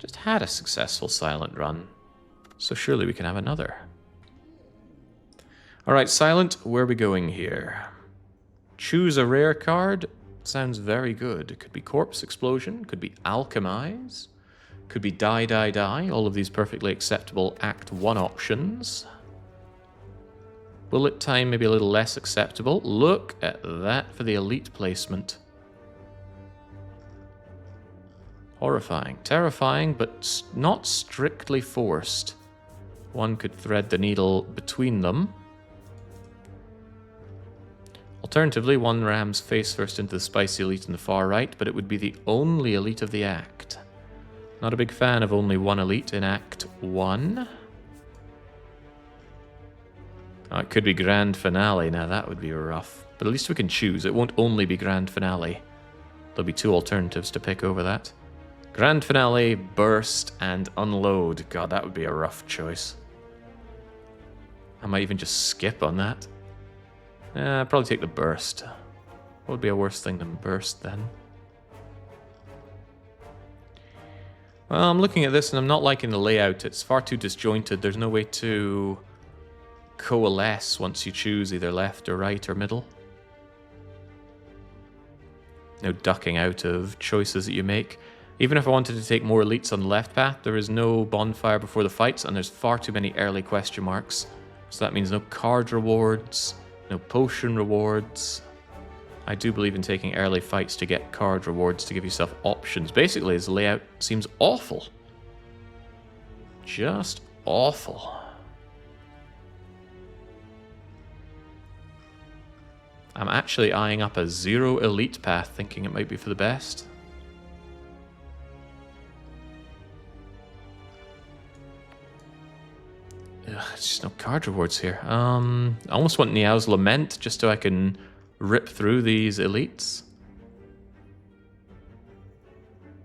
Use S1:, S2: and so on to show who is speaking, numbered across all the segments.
S1: Just had a successful silent run, so surely we can have another. Alright, Silent, where are we going here? Choose a rare card. Sounds very good. It could be Corpse Explosion, could be Alchemize, could be Die, Die, Die. All of these perfectly acceptable Act 1 options. Bullet Time maybe a little less acceptable. Look at that for the elite placement. Horrifying. Terrifying, but not strictly forced. One could thread the needle between them. Alternatively, one rams face first into the Spicy Elite in the far right, but it would be the only elite of the act. Not a big fan of only one elite in Act 1. Oh, it could be Grand Finale. Now that would be rough. But at least we can choose. It won't only be Grand Finale. There'll be 2 alternatives to pick over that. Grand Finale, Burst, and Unload. God, that would be a rough choice. I might even just skip on that. I'd probably take the Burst. What would be a worse thing than Burst then? Well, I'm looking at this and I'm not liking the layout. It's far too disjointed. There's no way to coalesce once you choose either left or right or middle. No ducking out of choices that you make. Even if I wanted to take more elites on the left path, there is no bonfire before the fights and there's far too many early question marks. So that means no card rewards, no potion rewards. I do believe in taking early fights to get card rewards to give yourself options. Basically, his layout seems awful. Just awful. I'm actually eyeing up a 0 elite path, thinking it might be for the best. Ugh, it's just no card rewards here. I almost want Niao's Lament just so I can rip through these elites.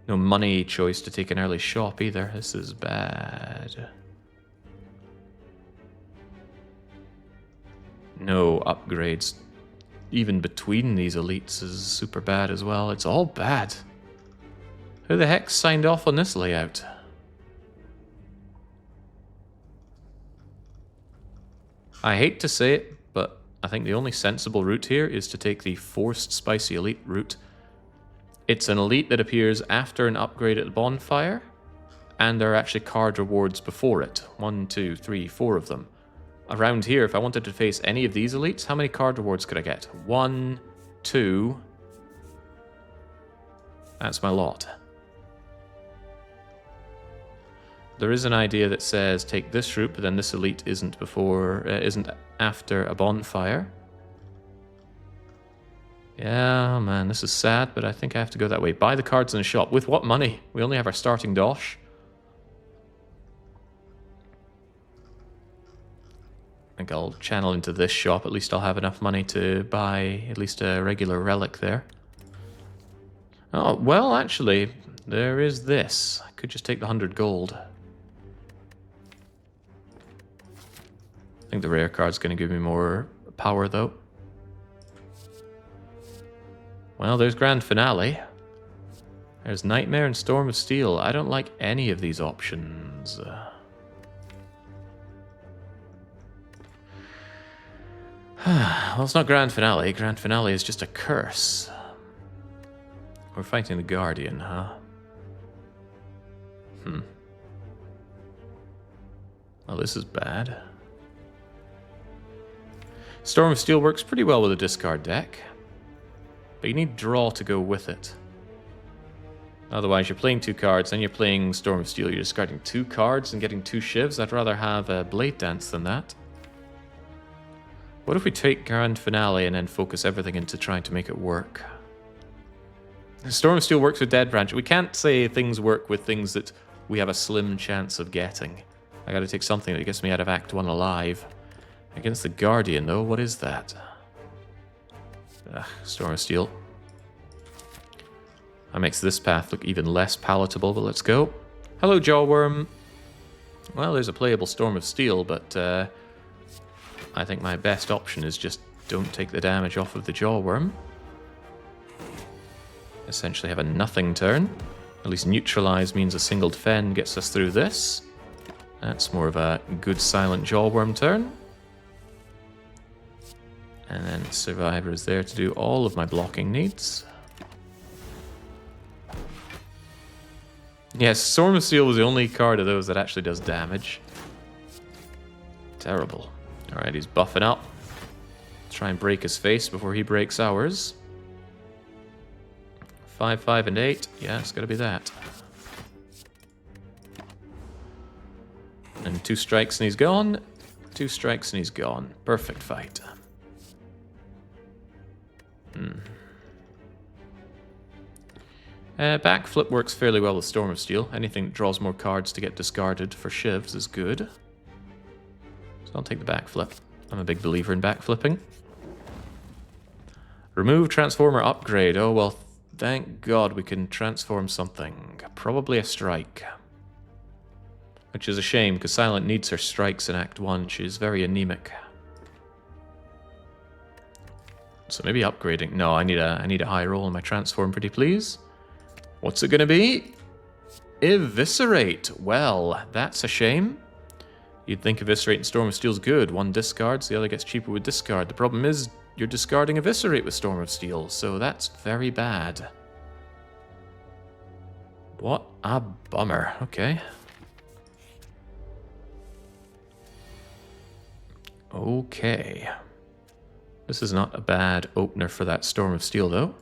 S1: No money choice to take an early shop either. This is bad. No upgrades. Even between these elites is super bad as well. It's all bad. Who the heck signed off on this layout? I hate to say it, but I think the only sensible route here is to take the forced Spicy Elite route. It's an elite that appears after an upgrade at the bonfire, and there are actually card rewards before it. 1, 2, 3, 4 of them. Around here, if I wanted to face any of these elites, how many card rewards could I get? 1, 2. That's my lot. There is an idea that says take this route, but then this elite isn't after a bonfire. Yeah, man, this is sad, but I think I have to go that way. Buy the cards in the shop. With what money? We only have our starting dosh. I think I'll channel into this shop. At least I'll have enough money to buy at least a regular relic there. Oh, well, actually, there is this. I could just take the 100 gold. I think the rare card's going to give me more power, though. Well, there's Grand Finale. There's Nightmare and Storm of Steel. I don't like any of these options. Well, it's not Grand Finale. Grand Finale is just a curse. We're fighting the Guardian, huh? Well, this is bad. Storm of Steel works pretty well with a discard deck, but you need draw to go with it. Otherwise, you're playing 2 cards, then you're playing Storm of Steel. You're discarding 2 cards and getting 2 shivs. I'd rather have a Blade Dance than that. What if we take Grand Finale and then focus everything into trying to make it work? Storm of Steel works with Dead Branch. We can't say things work with things that we have a slim chance of getting. I gotta take something that gets me out of Act 1 alive. Against the Guardian, though, what is that? Storm of Steel. That makes this path look even less palatable, but let's go. Hello, Jawworm. Well, there's a playable Storm of Steel, but I think my best option is just don't take the damage off of the Jawworm. Essentially have a nothing turn. At least neutralize means a single defend gets us through this. That's more of a good silent jawworm turn. And then Survivor is there to do all of my blocking needs. Yes, Storm of Steel was the only card of those that actually does damage. Terrible. Alright, he's buffing up. Try and break his face before he breaks ours. 5, 5, and 8. Yeah, it's gotta be that. And 2 strikes and he's gone. 2 strikes and he's gone. Perfect fight. Backflip works fairly well with Storm of Steel. Anything that draws more cards to get discarded for shivs is good. So I'll take the backflip. I'm a big believer in backflipping. Remove transformer upgrade. Oh well, thank God we can transform something. Probably a strike. Which is a shame, because Silent needs her strikes in Act 1. She's very anemic. So maybe upgrading. No, I need a high roll on my transform, pretty please. What's it gonna be? Eviscerate. Well, that's a shame. You'd think Eviscerate and Storm of Steel's good. One discards, the other gets cheaper with discard. The problem is you're discarding Eviscerate with Storm of Steel, so that's very bad. What a bummer. Okay. Okay. This is not a bad opener for that Storm of Steel, though.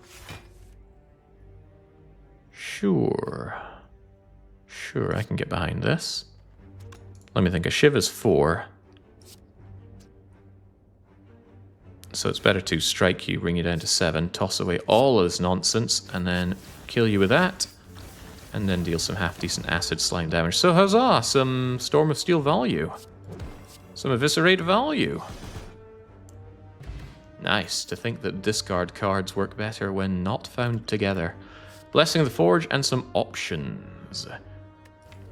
S1: Sure. Sure, I can get behind this. Let me think. A Shiv is 4. So it's better to strike you, bring you down to 7, toss away all of this nonsense, and then kill you with that. And then deal some half-decent acid slime damage. So huzzah! Some Storm of Steel value. Some Eviscerate value. Nice. To think that discard cards work better when not found together. Blessing of the Forge and some options.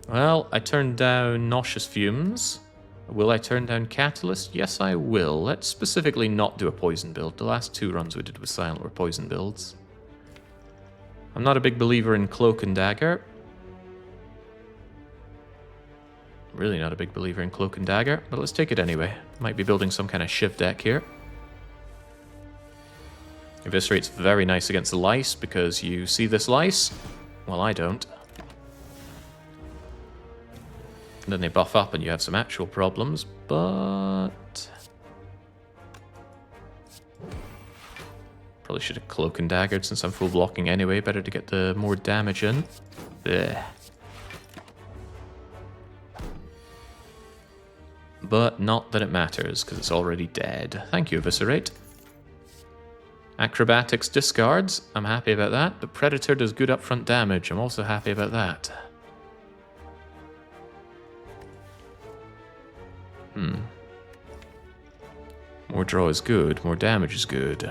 S1: Well, I turned down Nauseous Fumes. Will I turn down Catalyst? Yes, I will. Let's specifically not do a poison build. The last 2 runs we did with Silent were poison builds. I'm not a big believer in Cloak and Dagger. Really not a big believer in Cloak and Dagger, but let's take it anyway. Might be building some kind of Shiv deck here. Eviscerate's very nice against the lice, because you see this lice? Well, I don't. And then they buff up and you have some actual problems, but... Probably should have Cloak and Daggered since I'm full blocking anyway. Better to get the more damage in. Blech. But not that it matters, because it's already dead. Thank you, Eviscerate. Acrobatics discards. I'm happy about that. But Predator does good upfront damage. I'm also happy about that. More draw is good. More damage is good.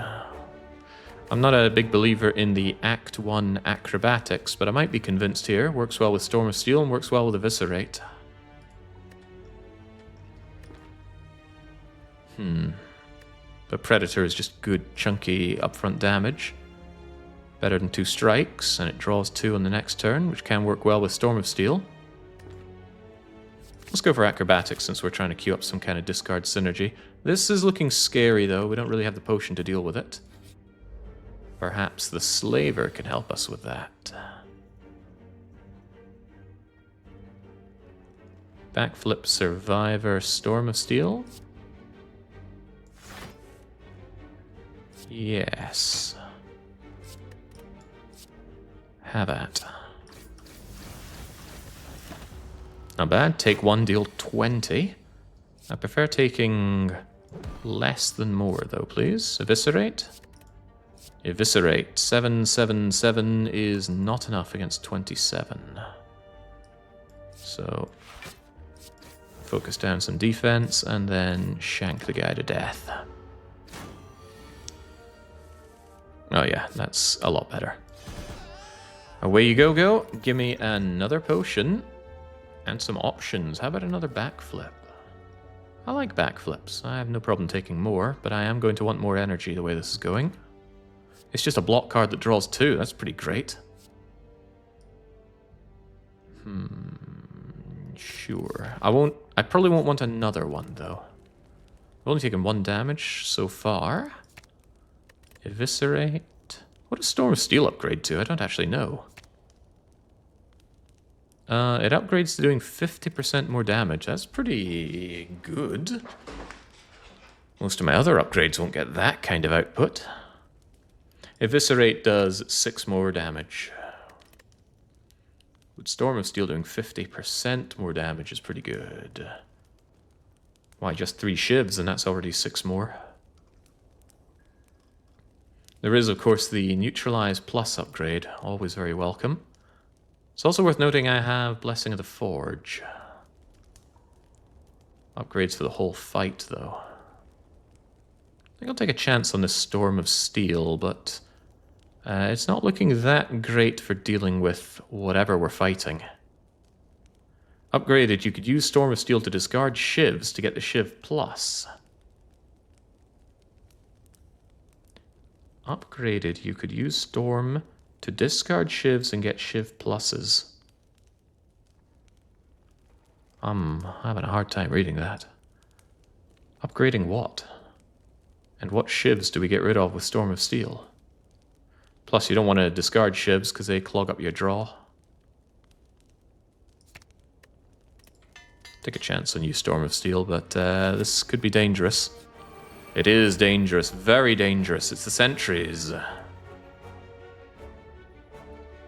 S1: I'm not a big believer in the Act 1 acrobatics, but I might be convinced here. Works well with Storm of Steel and works well with Eviscerate. But Predator is just good, chunky, upfront damage. Better than 2 strikes, and it draws 2 on the next turn, which can work well with Storm of Steel. Let's go for Acrobatics since we're trying to queue up some kind of discard synergy. This is looking scary, though. We don't really have the potion to deal with it. Perhaps the Slaver can help us with that. Backflip Survivor, Storm of Steel. Yes. Have at. Not bad. Take 1, deal 20. I prefer taking less than more, though, please. Eviscerate. Eviscerate. 7, 7, 7 is not enough against 27. So, focus down some defense, and then shank the guy to death. Oh yeah, that's a lot better. Away you go. Give me another potion. And some options. How about another backflip? I like backflips. I have no problem taking more, but I am going to want more energy the way this is going. It's just a block card that draws 2. That's pretty great. Sure. I probably won't want another one, though. I've only taken 1 damage so far. Eviscerate. What does Storm of Steel upgrade to? I don't actually know. It upgrades to doing 50% more damage. That's pretty good. Most of my other upgrades won't get that kind of output. Eviscerate does 6 more damage. With Storm of Steel doing 50% more damage is pretty good. Why, just 3 shivs and that's already 6 more. There is, of course, the Neutralize Plus upgrade, always very welcome. It's also worth noting I have Blessing of the Forge. Upgrades for the whole fight, though. I think I'll take a chance on this Storm of Steel, but it's not looking that great for dealing with whatever we're fighting. Upgraded, you could use Storm of Steel to discard shivs to get the Shiv Plus. Upgraded, you could use Storm to discard shivs and get Shiv Pluses. I'm having a hard time reading that. Upgrading what? And what shivs do we get rid of with Storm of Steel? Plus, you don't want to discard shivs because they clog up your draw. Take a chance on you, Storm of Steel, but this could be dangerous. It is dangerous, very dangerous. It's the sentries.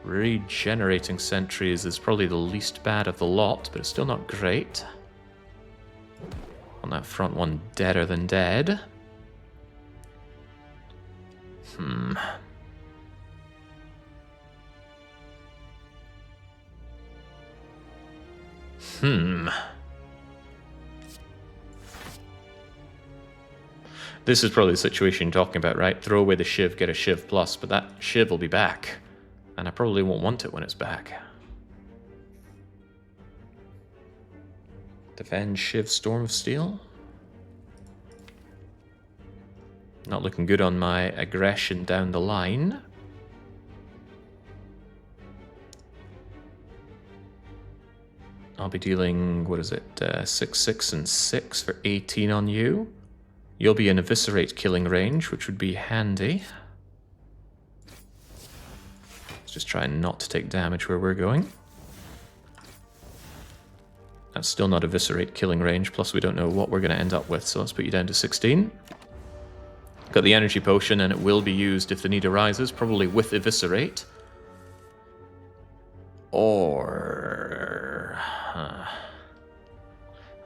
S1: Regenerating sentries is probably the least bad of the lot, but it's still not great. On that front one, deader than dead. This is probably the situation you're talking about, right? Throw away the Shiv, get a Shiv Plus, but that Shiv will be back. And I probably won't want it when it's back. Defend Shiv Storm of Steel. Not looking good on my aggression down the line. I'll be dealing, what is it, 6, 6, and 6 for 18 on you. You'll be in Eviscerate killing range, which would be handy. Let's just try not to take damage where we're going. That's still not Eviscerate killing range, plus we don't know what we're going to end up with, so let's put you down to 16. Got the energy potion, and it will be used if the need arises, probably with Eviscerate. Or...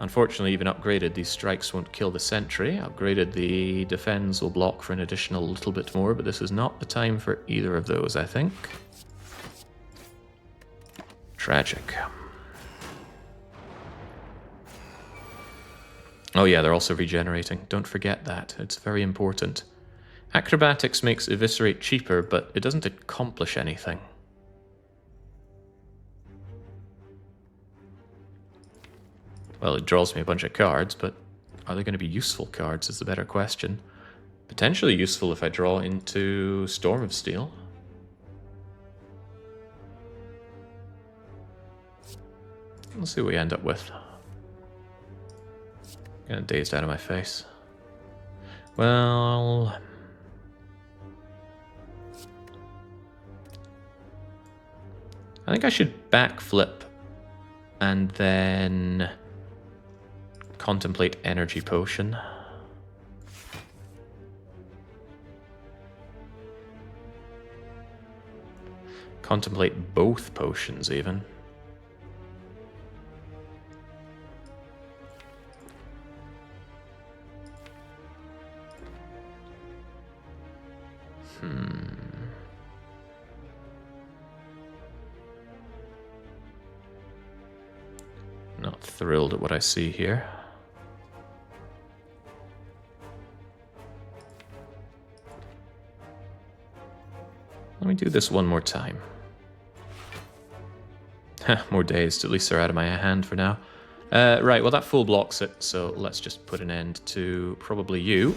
S1: Unfortunately, even upgraded, these strikes won't kill the sentry. Upgraded, the defense will block for an additional little bit more, but this is not the time for either of those, I think. Tragic. Oh yeah, they're also regenerating. Don't forget that. It's very important. Acrobatics makes Eviscerate cheaper, but it doesn't accomplish anything. Well, it draws me a bunch of cards, but are they going to be useful cards is the better question. Potentially useful if I draw into Storm of Steel. Let's see what we end up with. Getting dazed out of my face. Well... I think I should backflip and then contemplate energy potion. Contemplate both potions even. Not thrilled at what I see here. Let me do this one more time. More dazed, at least they're out of my hand for now. Right, well that full blocks it, so let's just put an end to probably you.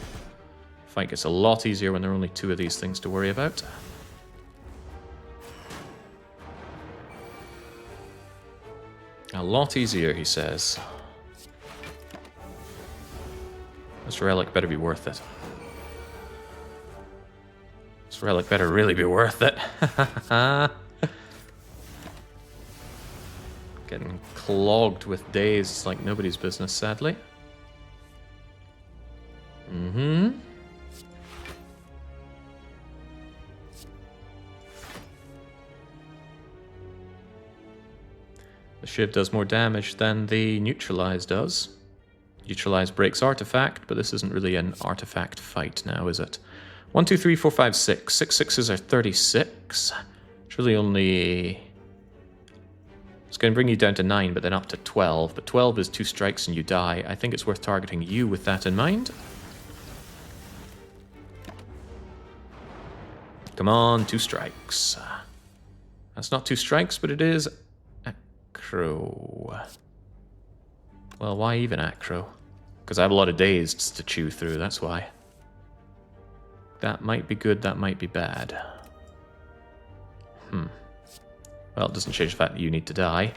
S1: Fight gets a lot easier when there are only 2 of these things to worry about. A lot easier, he says. This relic better be worth it. This relic better really be worth it. Getting clogged with days like nobody's business, sadly. The Shiv does more damage than the Neutralize does. Neutralize breaks artifact, but this isn't really an artifact fight now, is it? 1, 2, 3, 4, 5, 6. 6 sixes are 36. It's really only... It's going to bring you down to 9, but then up to 12. But 12 is 2 strikes and you die. I think it's worth targeting you with that in mind. Come on, 2 strikes. That's not 2 strikes, but it is acro. Well, why even acro? Because I have a lot of dazed to chew through, that's why. That might be good, that might be bad. Well, it doesn't change the fact that you need to die.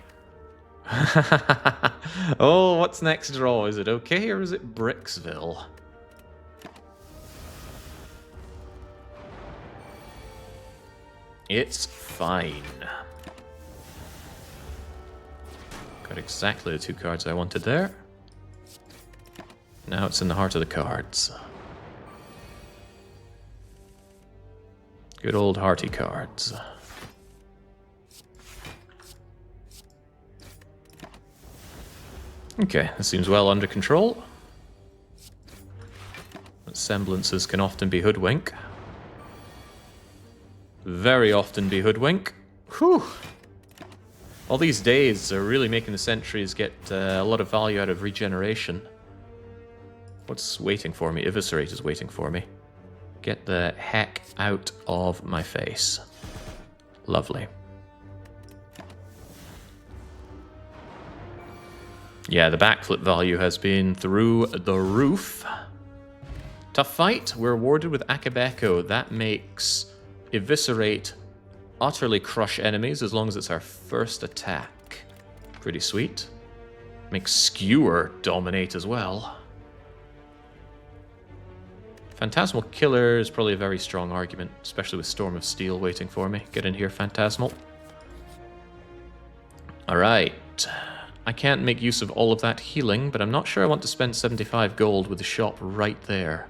S1: Oh, what's next draw? Is it okay or is it Bricksville? It's fine. Got exactly the 2 cards I wanted there. Now it's in the heart of the cards. Good old hearty cards. Okay, this seems well under control. Semblances can often be hoodwink. Very often be hoodwink. Whew! All these days are really making the sentries get a lot of value out of regeneration. What's waiting for me? Eviscerate is waiting for me. Get the heck out of my face. Lovely. Yeah, the backflip value has been through the roof. Tough fight. We're awarded with Akabeko. That makes Eviscerate utterly crush enemies as long as it's our first attack. Pretty sweet. Makes Skewer dominate as well. Phantasmal Killer is probably a very strong argument, especially with Storm of Steel waiting for me. Get in here, Phantasmal. Alright. I can't make use of all of that healing, but I'm not sure I want to spend 75 gold with the shop right there.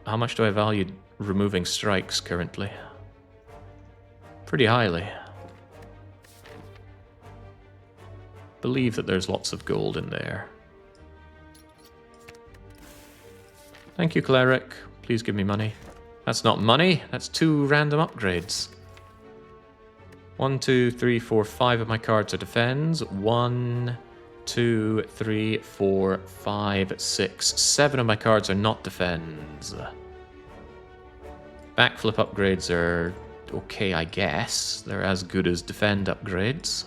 S1: How much do I value removing strikes currently? Pretty highly. Believe that there's lots of gold in there. Thank you, Cleric. Please give me money. That's not money, that's 2 random upgrades. 1, 2, 3, 4, 5 of my cards are defends. 1, 2, 3, 4, 5, 6, 7 of my cards are not defends. Backflip upgrades are okay, I guess. They're as good as defend upgrades.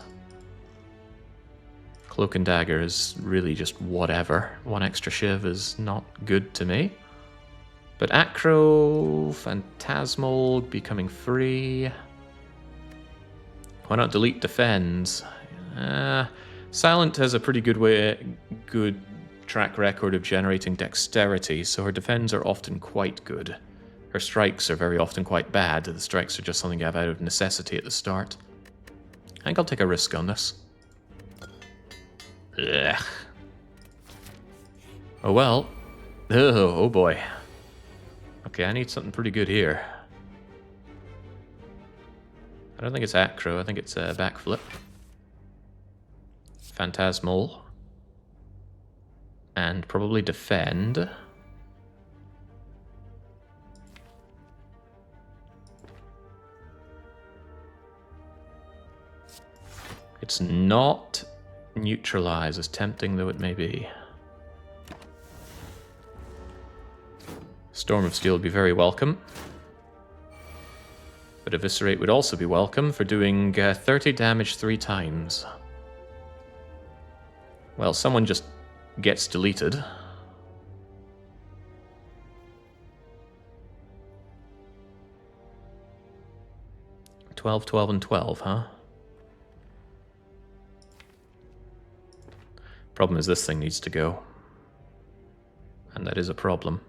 S1: Cloak and Dagger is really just whatever. 1 extra Shiv is not good to me. But Acro, Phantasmal becoming free. Why not delete defends? Silent has a pretty good track record of generating dexterity, so her defends are often quite good. Her strikes are very often quite bad. The strikes are just something you have out of necessity at the start. I think I'll take a risk on this. Ugh. Oh well. Oh boy. Okay, I need something pretty good here. I don't think it's Acro, I think it's a backflip. Phantasmal. And probably defend. It's not neutralize, as tempting though it may be. Storm of Steel would be very welcome. But Eviscerate would also be welcome for doing 30 damage 3 times. Well, someone just gets deleted. 12, 12, and 12, huh? Problem is this thing needs to go. And that is a problem.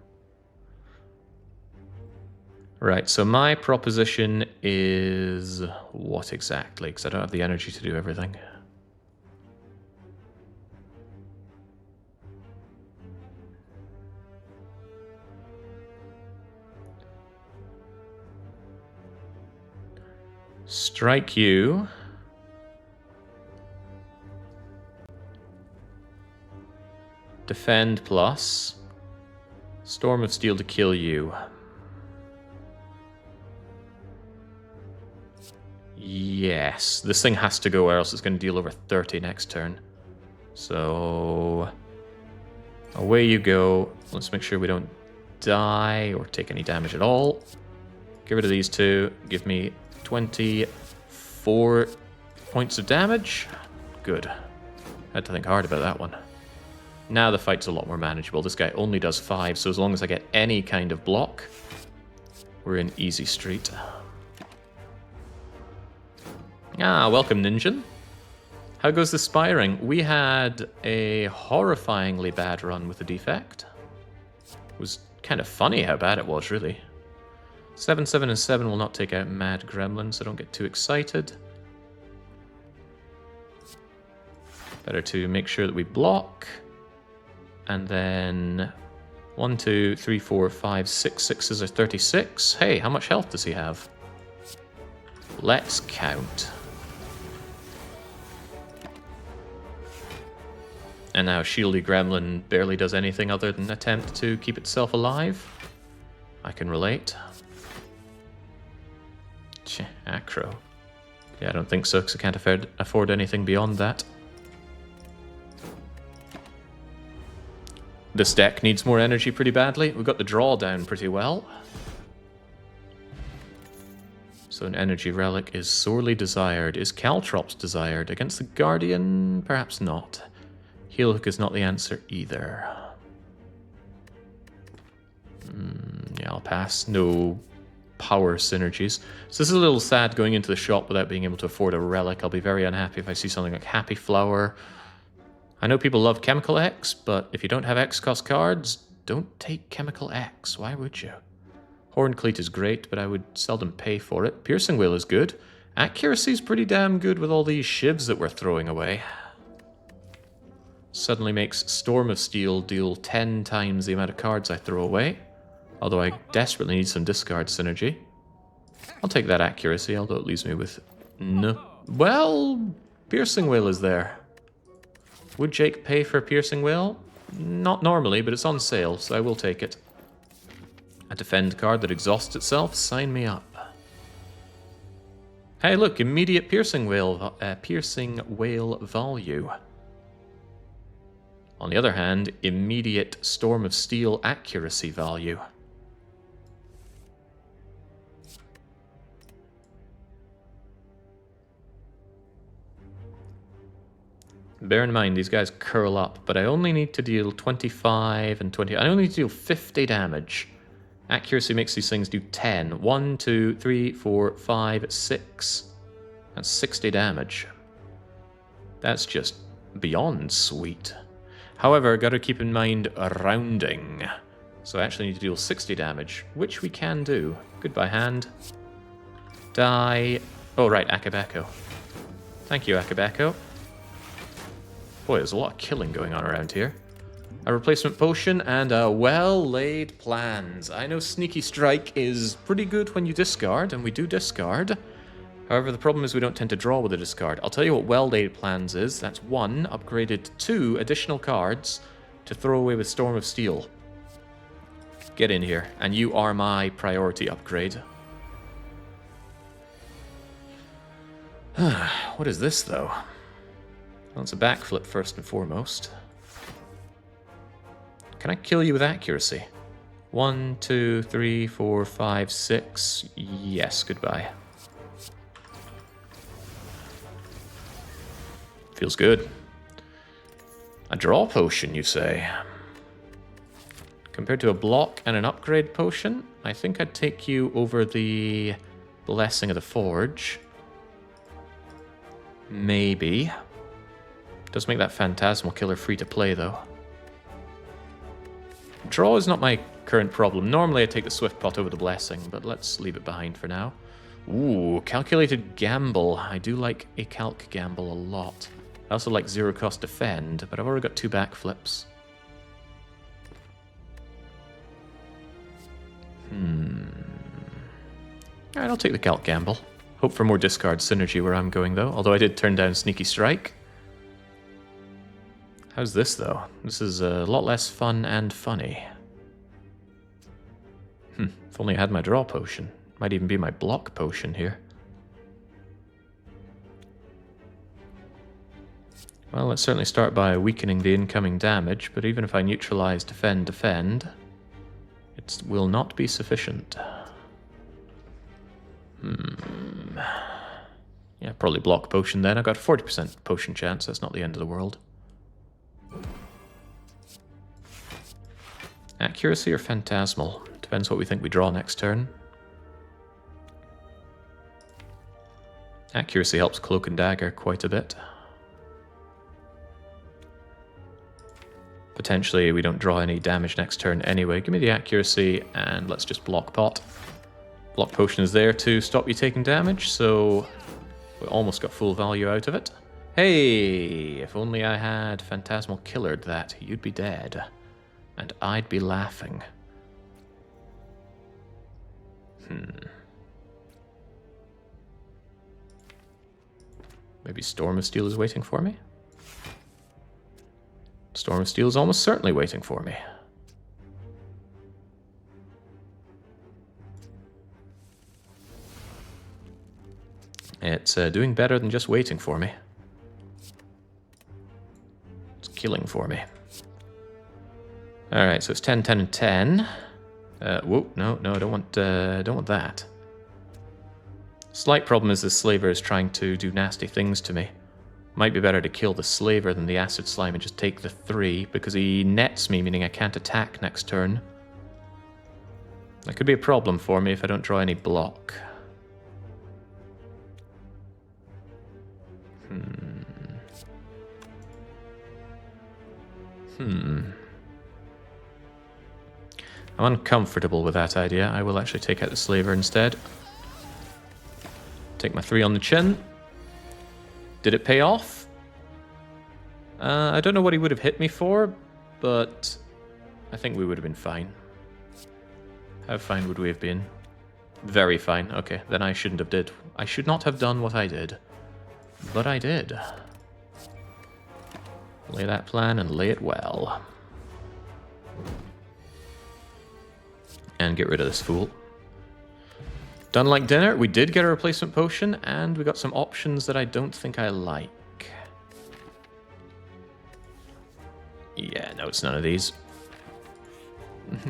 S1: Right, so my proposition is what exactly? Because I don't have the energy to do everything. Strike you. Defend plus. Storm of Steel to kill you. Yes, this thing has to go or else it's going to deal over 30 next turn. So away you go. Let's make sure we don't die or take any damage at all. Get rid of these two. Give me 24 points of damage. Good. Had to think hard about that one. Now the fight's a lot more manageable. This guy only does 5, so as long as I get any kind of block, we're in easy street. Ah, welcome, Ninjin. How goes the spiring? We had a horrifyingly bad run with the defect. It was kind of funny how bad it was, really. 7, 7, and 7 will not take out Mad Gremlin, so don't get too excited. Better to make sure that we block. And then 1, 2, 3, 4, 5, 6. 6s are 36. Hey, how much health does he have? Let's count. And now Shieldy Gremlin barely does anything other than attempt to keep itself alive. I can relate. Acro. Yeah, I don't think so, because I can't afford anything beyond that. This deck needs more energy pretty badly. We've got the draw down pretty well. So an energy relic is sorely desired. Is Caltrops desired? Against the Guardian? Perhaps not. Heel hook is not the answer either. Yeah, I'll pass. No power synergies. So this is a little sad going into the shop without being able to afford a relic. I'll be very unhappy if I see something like Happy Flower. I know people love Chemical X, but if you don't have X-cost cards, don't take Chemical X. Why would you? Horn Cleat is great, but I would seldom pay for it. Piercing Whale is good. Accuracy's pretty damn good with all these shivs that we're throwing away. Suddenly makes Storm of Steel deal 10 times the amount of cards I throw away. Although I desperately need some discard synergy. I'll take that accuracy, although it leaves me with no. Well, Piercing Whale is there. Would Jake pay for Piercing Whale? Not normally, but it's on sale, so I will take it. A defend card that exhausts itself? Sign me up. Hey, look, immediate Piercing Whale value. On the other hand, immediate Storm of Steel accuracy value. Bear in mind, these guys curl up, but I only need to deal 25 and 20. I only need to deal 50 damage. Accuracy makes these things do 10. 1, 2, 3, 4, 5, 6. That's 60 damage. That's just beyond sweet. However, got to keep in mind rounding. So I actually need to deal 60 damage, which we can do. Goodbye, hand. Die. Oh, right, Akabeko. Thank you, Akabeko. Boy, there's a lot of killing going on around here. A replacement potion and a well-laid plans. I know Sneaky Strike is pretty good when you discard, and we do discard. However, the problem is we don't tend to draw with a discard. I'll tell you what well-laid plans is. That's 1, upgraded 2 additional cards to throw away with Storm of Steel. Get in here, and you are my priority upgrade. What is this, though? Well, it's a backflip first and foremost. Can I kill you with accuracy? 1, 2, 3, 4, 5, 6. Yes, goodbye. Feels good. A draw potion, you say? Compared to a block and an upgrade potion, I think I'd take you over the Blessing of the Forge. Maybe. Does make that Phantasmal Killer free to play, though. Draw is not my current problem. Normally I take the Swift Pot over the Blessing, but let's leave it behind for now. Ooh, Calculated Gamble. I do like a Calc Gamble a lot. I also like Zero Cost Defend, but I've already got 2 backflips. Alright, I'll take the Calc Gamble. Hope for more discard synergy where I'm going, though. Although I did turn down Sneaky Strike. How's this, though? This is a lot less fun and funny. If only I had my draw potion. Might even be my block potion here. Well, let's certainly start by weakening the incoming damage, but even if I neutralize defend, it will not be sufficient. Yeah, probably block potion then. I got a 40% potion chance, that's not the end of the world. Accuracy or Phantasmal? Depends what we think we draw next turn. Accuracy helps Cloak and Dagger quite a bit. Potentially we don't draw any damage next turn anyway. Give me the accuracy and let's just block pot. Block potion is there to stop you taking damage, so we almost got full value out of it. Hey, if only I had Phantasmal Killered that, you'd be dead. And I'd be laughing. Maybe Storm of Steel is waiting for me? Storm of Steel is almost certainly waiting for me. It's doing better than just waiting for me. It's killing for me. Alright, so it's 10, 10, and 10. Whoa, no, I don't want that. Slight problem is the Slaver is trying to do nasty things to me. Might be better to kill the Slaver than the Acid Slime and just take the 3, because he nets me, meaning I can't attack next turn. That could be a problem for me if I don't draw any block. I'm uncomfortable with that idea. I will actually take out the Slaver instead. Take my 3 on the chin. Did it pay off? I don't know what he would have hit me for, but I think we would have been fine. How fine would we have been? Very fine. Okay, then I shouldn't have did. I should not have done what I did. But I did. Lay that plan and lay it well. And get rid of this fool. Done like dinner. We did get a replacement potion, and we got some options that I don't think I like. Yeah, no, it's none of these.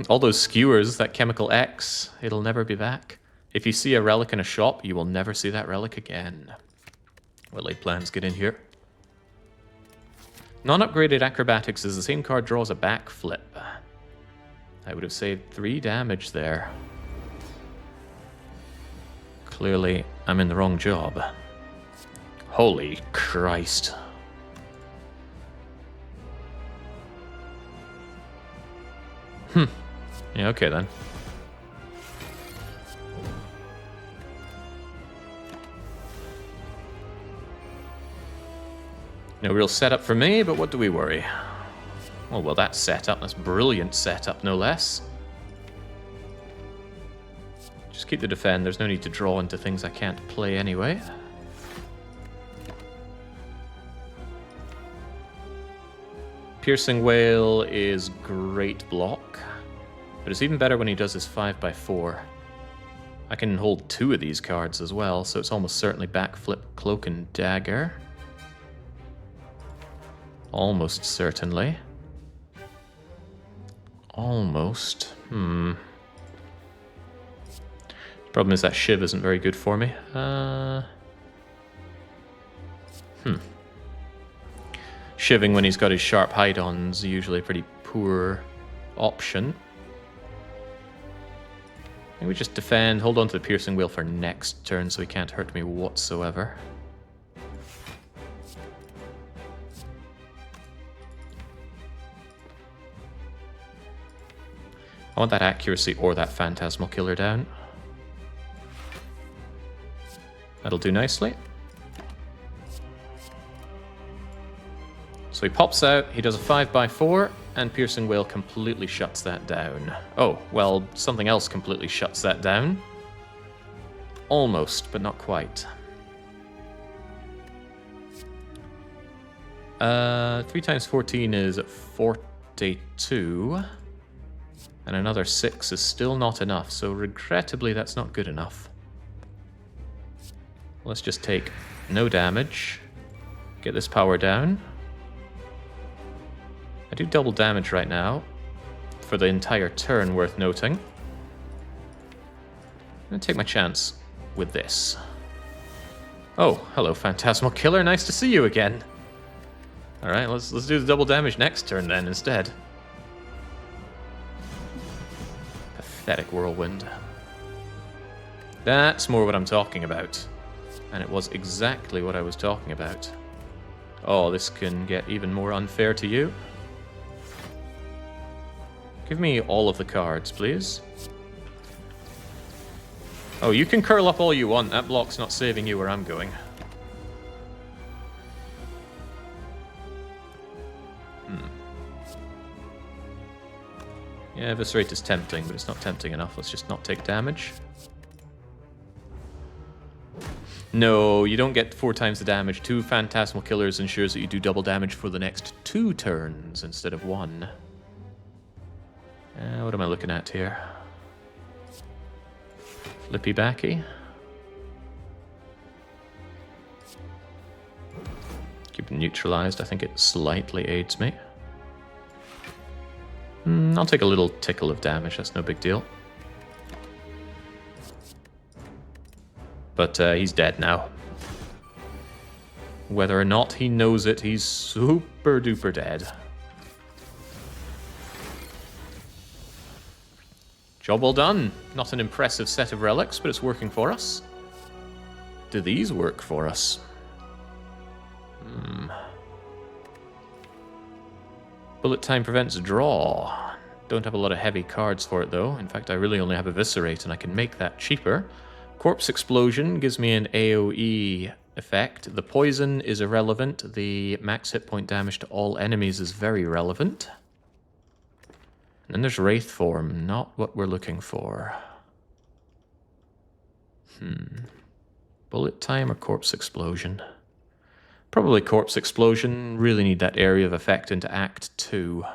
S1: All those skewers, that chemical X, it'll never be back. If you see a relic in a shop, you will never see that relic again. Well, laid plans, get in here. Non-upgraded acrobatics is the same card draws a backflip. I would have saved 3 damage there. Clearly, I'm in the wrong job. Holy Christ. Yeah, okay then. No real setup for me, but what do we worry? Oh, well, that's setup. That's brilliant setup, no less. Just keep the defend. There's no need to draw into things I can't play anyway. Piercing Whale is great block, but it's even better when he does his 5x4. I can hold 2 of these cards as well, so it's almost certainly backflip Cloak and Dagger. Almost certainly. Almost. Problem is that Shiv isn't very good for me. Shiving when he's got his sharp hide-ons is usually a pretty poor option. I think we just defend, hold on to the Piercing Wheel for next turn so he can't hurt me whatsoever. I want that accuracy or that phantasmal killer down. That'll do nicely. So he pops out, he does a 5x4, and Piercing Wail completely shuts that down. Oh, well, something else completely shuts that down. Almost, but not quite. 3 times 14 is 42. And another 6 is still not enough, so regrettably that's not good enough. Let's just take no damage. Get this power down. I do double damage right now. For the entire turn, worth noting. I'm gonna take my chance with this. Oh, hello, Phantasmal Killer. Nice to see you again. Alright, let's do the double damage next turn then instead. Pathetic Whirlwind. That's more what I'm talking about. And it was exactly what I was talking about. Oh, this can get even more unfair to you. Give me all of the cards, please. Oh, you can curl up all you want. That block's not saving you where I'm going. Yeah, Eviscerate is tempting, but it's not tempting enough. Let's just not take damage. No, you don't get 4 times the damage. 2 Phantasmal Killers ensures that you do double damage for the next 2 turns instead of 1. What am I looking at here? Flippy backy. Keep it neutralized. I think it slightly aids me. I'll take a little tickle of damage. That's no big deal. But he's dead now. Whether or not he knows it, he's super duper dead. Job well done. Not an impressive set of relics, but it's working for us. Do these work for us? Bullet time prevents draw. Don't have a lot of heavy cards for it though. In fact, I really only have Eviscerate and I can make that cheaper. Corpse Explosion gives me an AoE effect. The poison is irrelevant. The max hit point damage to all enemies is very relevant. And then there's Wraith Form, not what we're looking for. Bullet time or Corpse Explosion? Probably Corpse Explosion. Really need that area of effect into Act 2.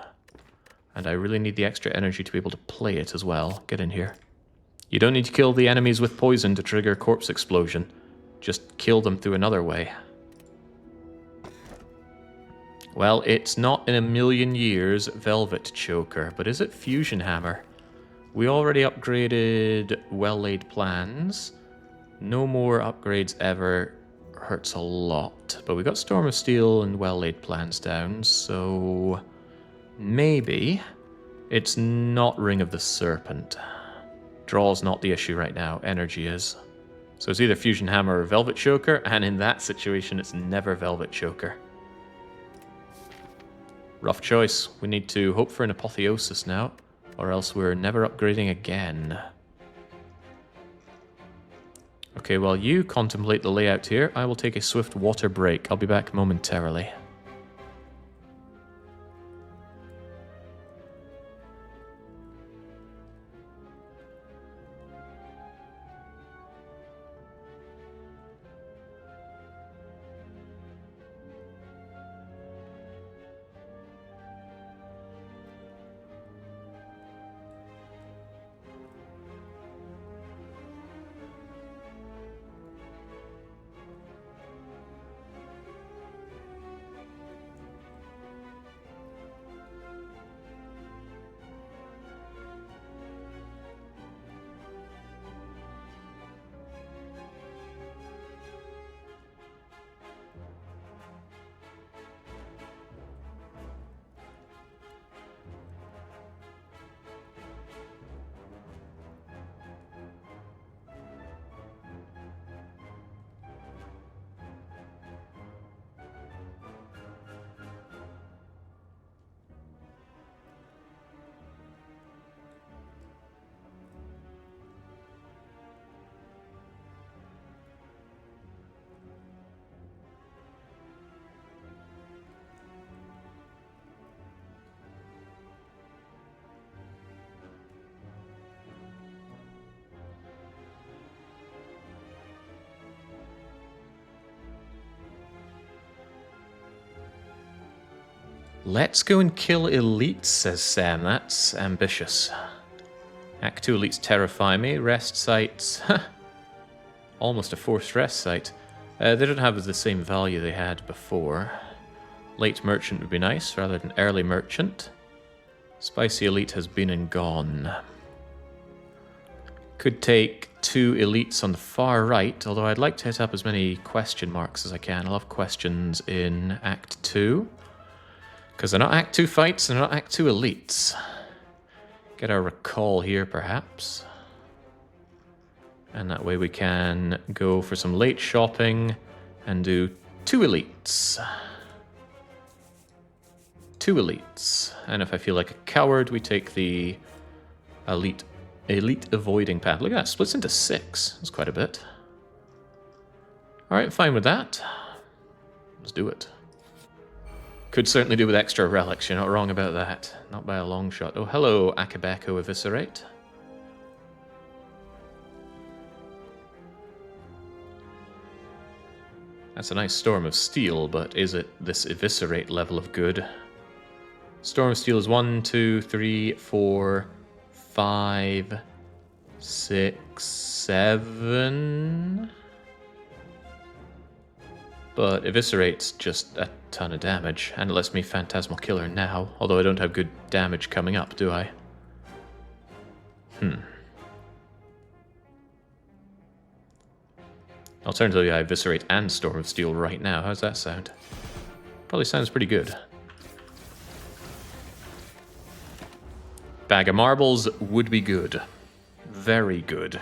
S1: And I really need the extra energy to be able to play it as well. Get in here. You don't need to kill the enemies with poison to trigger Corpse Explosion. Just kill them through another way. Well, it's not in a million years Velvet Choker, but is it Fusion Hammer? We already upgraded Well-Laid Plans. No more upgrades ever. Hurts a lot. But we got Storm of Steel and Well-Laid Plans down, so maybe it's not Ring of the Serpent. Draw's not the issue right now, energy is. So it's either Fusion Hammer or Velvet Choker, and in that situation it's never Velvet Choker. Rough choice. We need to hope for an Apotheosis now, or else we're never upgrading again. Okay, while you contemplate the layout here, I will take a swift water break. I'll be back momentarily. Let's go and kill elites, says Sam. That's ambitious. Act 2 elites terrify me. Rest sites. Almost a forced rest site. They don't have the same value they had before. Late merchant would be nice rather than early merchant. Spicy elite has been and gone. Could take 2 elites on the far right, although I'd like to hit up as many question marks as I can. I love questions in Act 2. Because they're not Act 2 fights, and they're not Act 2 elites. Get our recall here, perhaps. And that way we can go for some late shopping and do 2 elites. 2 elites. And if I feel like a coward, we take the elite avoiding path. Look at that, splits into 6. That's quite a bit. Alright, fine with that. Let's do it. Could certainly do with extra relics, you're not wrong about that. Not by a long shot. Oh, hello, Akabeko Eviscerate. That's a nice Storm of Steel, but is it this Eviscerate level of good? Storm of Steel is 1, 2, 3, 4, 5, 6, 7... But Eviscerate's just a ton of damage, and it lets me Phantasmal Killer now, although I don't have good damage coming up, do I? Alternatively, I Eviscerate and Storm of Steel right now. How's that sound? Probably sounds pretty good. Bag of Marbles would be good. Very good.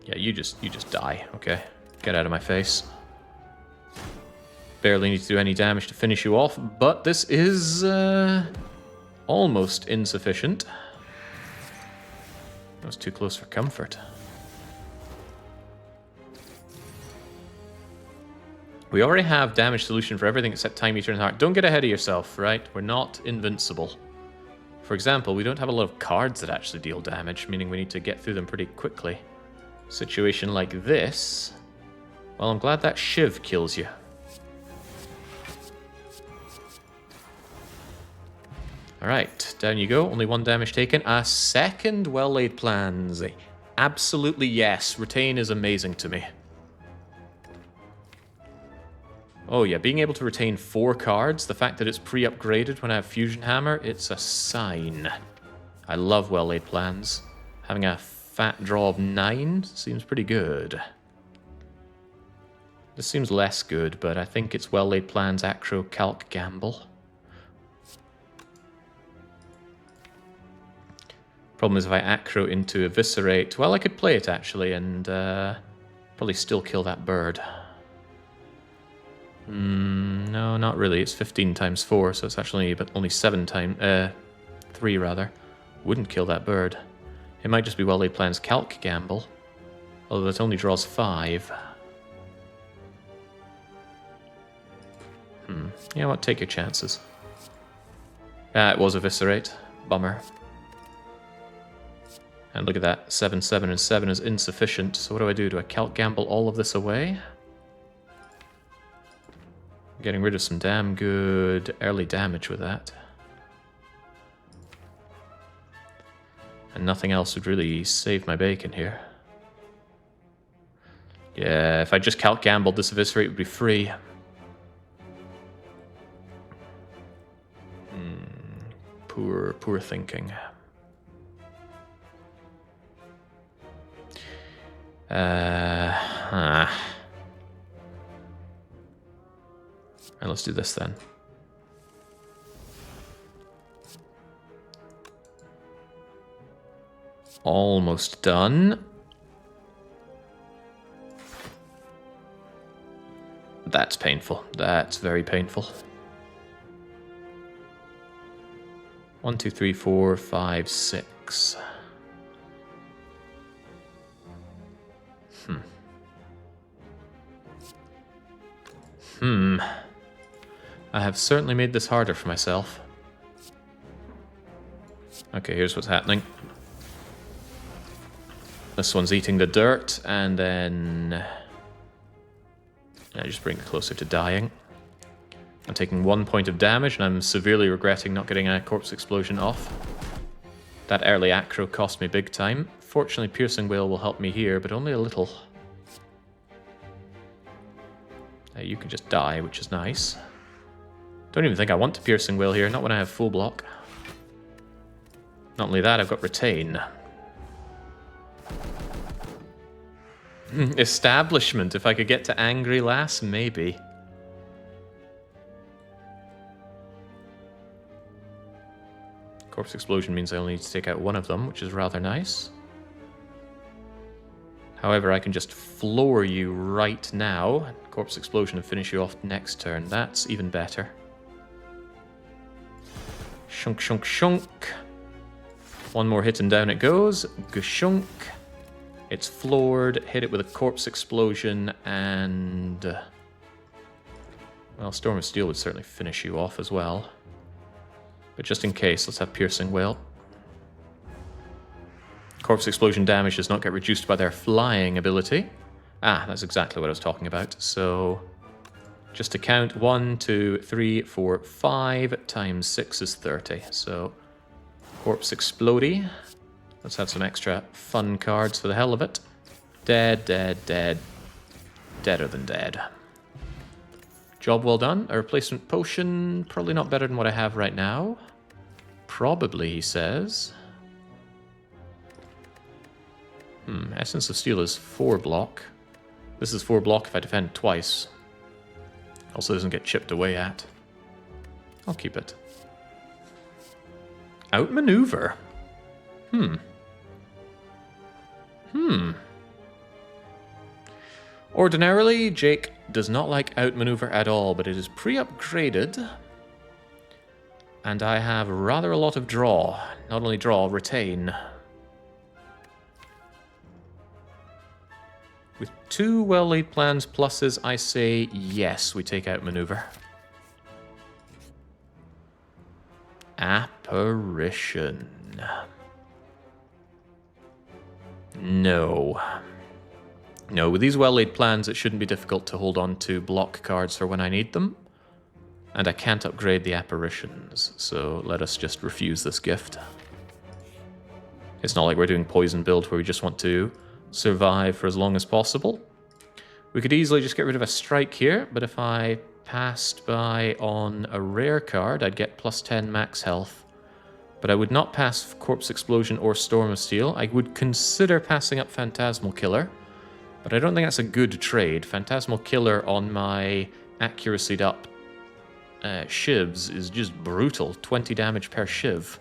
S1: Yeah, you just die, okay? Get out of my face. Barely need to do any damage to finish you off, but this is almost insufficient. That was too close for comfort. We already have damage solution for everything except Time Eater and Heart. Don't get ahead of yourself, right? We're not invincible. For example, we don't have a lot of cards that actually deal damage, meaning we need to get through them pretty quickly. Situation like this. Well, I'm glad that Shiv kills you. Alright, down you go. Only 1 damage taken. A second well-laid plans. Absolutely yes. Retain is amazing to me. Oh yeah, being able to retain 4 cards, the fact that it's pre-upgraded when I have Fusion Hammer, it's a sign. I love well-laid plans. Having a fat draw of 9 seems pretty good. This seems less good, but I think it's well-laid plans, acro, calc, gamble. Problem is if I acro into Eviscerate, well, I could play it actually and probably still kill that bird. No, not really. It's 15 times 4, so it's actually only 7 times 3 rather. Wouldn't kill that bird. It might just be well-laid plans calc gamble, although that only draws 5. You know what? Take your chances. It was Eviscerate. Bummer. And look at that. 7, 7, and 7 is insufficient. So what do I do? Do I calc gamble all of this away? Getting rid of some damn good early damage with that. And nothing else would really save my bacon here. Yeah, if I just calc gambled, this Eviscerate would be free. Poor thinking. And let's do this then. Almost done. That's painful. That's very painful. 1, 2, 3, 4, 5, 6. I have certainly made this harder for myself. Okay, here's what's happening. This one's eating the dirt, and then I just bring it closer to dying. I'm taking 1 point of damage, and I'm severely regretting not getting a corpse explosion off. That early acro cost me big time. Fortunately, Piercing Wail will help me here, but only a little. You can just die, which is nice. Don't even think I want to Piercing Wail here, not when I have full block. Not only that, I've got Retain. Establishment, if I could get to Angry Lass, maybe. Corpse Explosion means I only need to take out one of them, which is rather nice. However, I can just floor you right now. Corpse Explosion and finish you off next turn. That's even better. Shunk, shunk, shunk. One more hit and down it goes. Gashunk. It's floored. Hit it with a Corpse Explosion and... well, Storm of Steel would certainly finish you off as well. But just in case, let's have Piercing Wail. Corpse Explosion damage does not get reduced by their flying ability. Ah, that's exactly what I was talking about. So, just to count, 1, 2, 3, 4, 5 times 6 is 30. So, Corpse Explodey. Let's have some extra fun cards for the hell of it. Dead, dead, dead. Deader than dead. Job well done. A replacement potion, probably not better than what I have right now. Probably, he says. Essence of Steel is 4 block. This is 4 block if I defend twice. Also doesn't get chipped away at. I'll keep it. Outmaneuver. Ordinarily, Jake does not like outmaneuver at all, but it is pre-upgraded. And I have rather a lot of draw. Not only draw, retain. With 2 well-laid plans pluses, I say yes, we take outmaneuver. Apparition. No. No, with these well-laid plans, it shouldn't be difficult to hold on to block cards for when I need them. And I can't upgrade the apparitions, so let us just refuse this gift. It's not like we're doing poison build where we just want to survive for as long as possible. We could easily just get rid of a strike here, but if I passed by on a rare card, I'd get plus 10 max health. But I would not pass Corpse Explosion or Storm of Steel. I would consider passing up Phantasmal Killer, but I don't think that's a good trade. Phantasmal Killer on my accuracy'd up shivs is just brutal. 20 damage per shiv.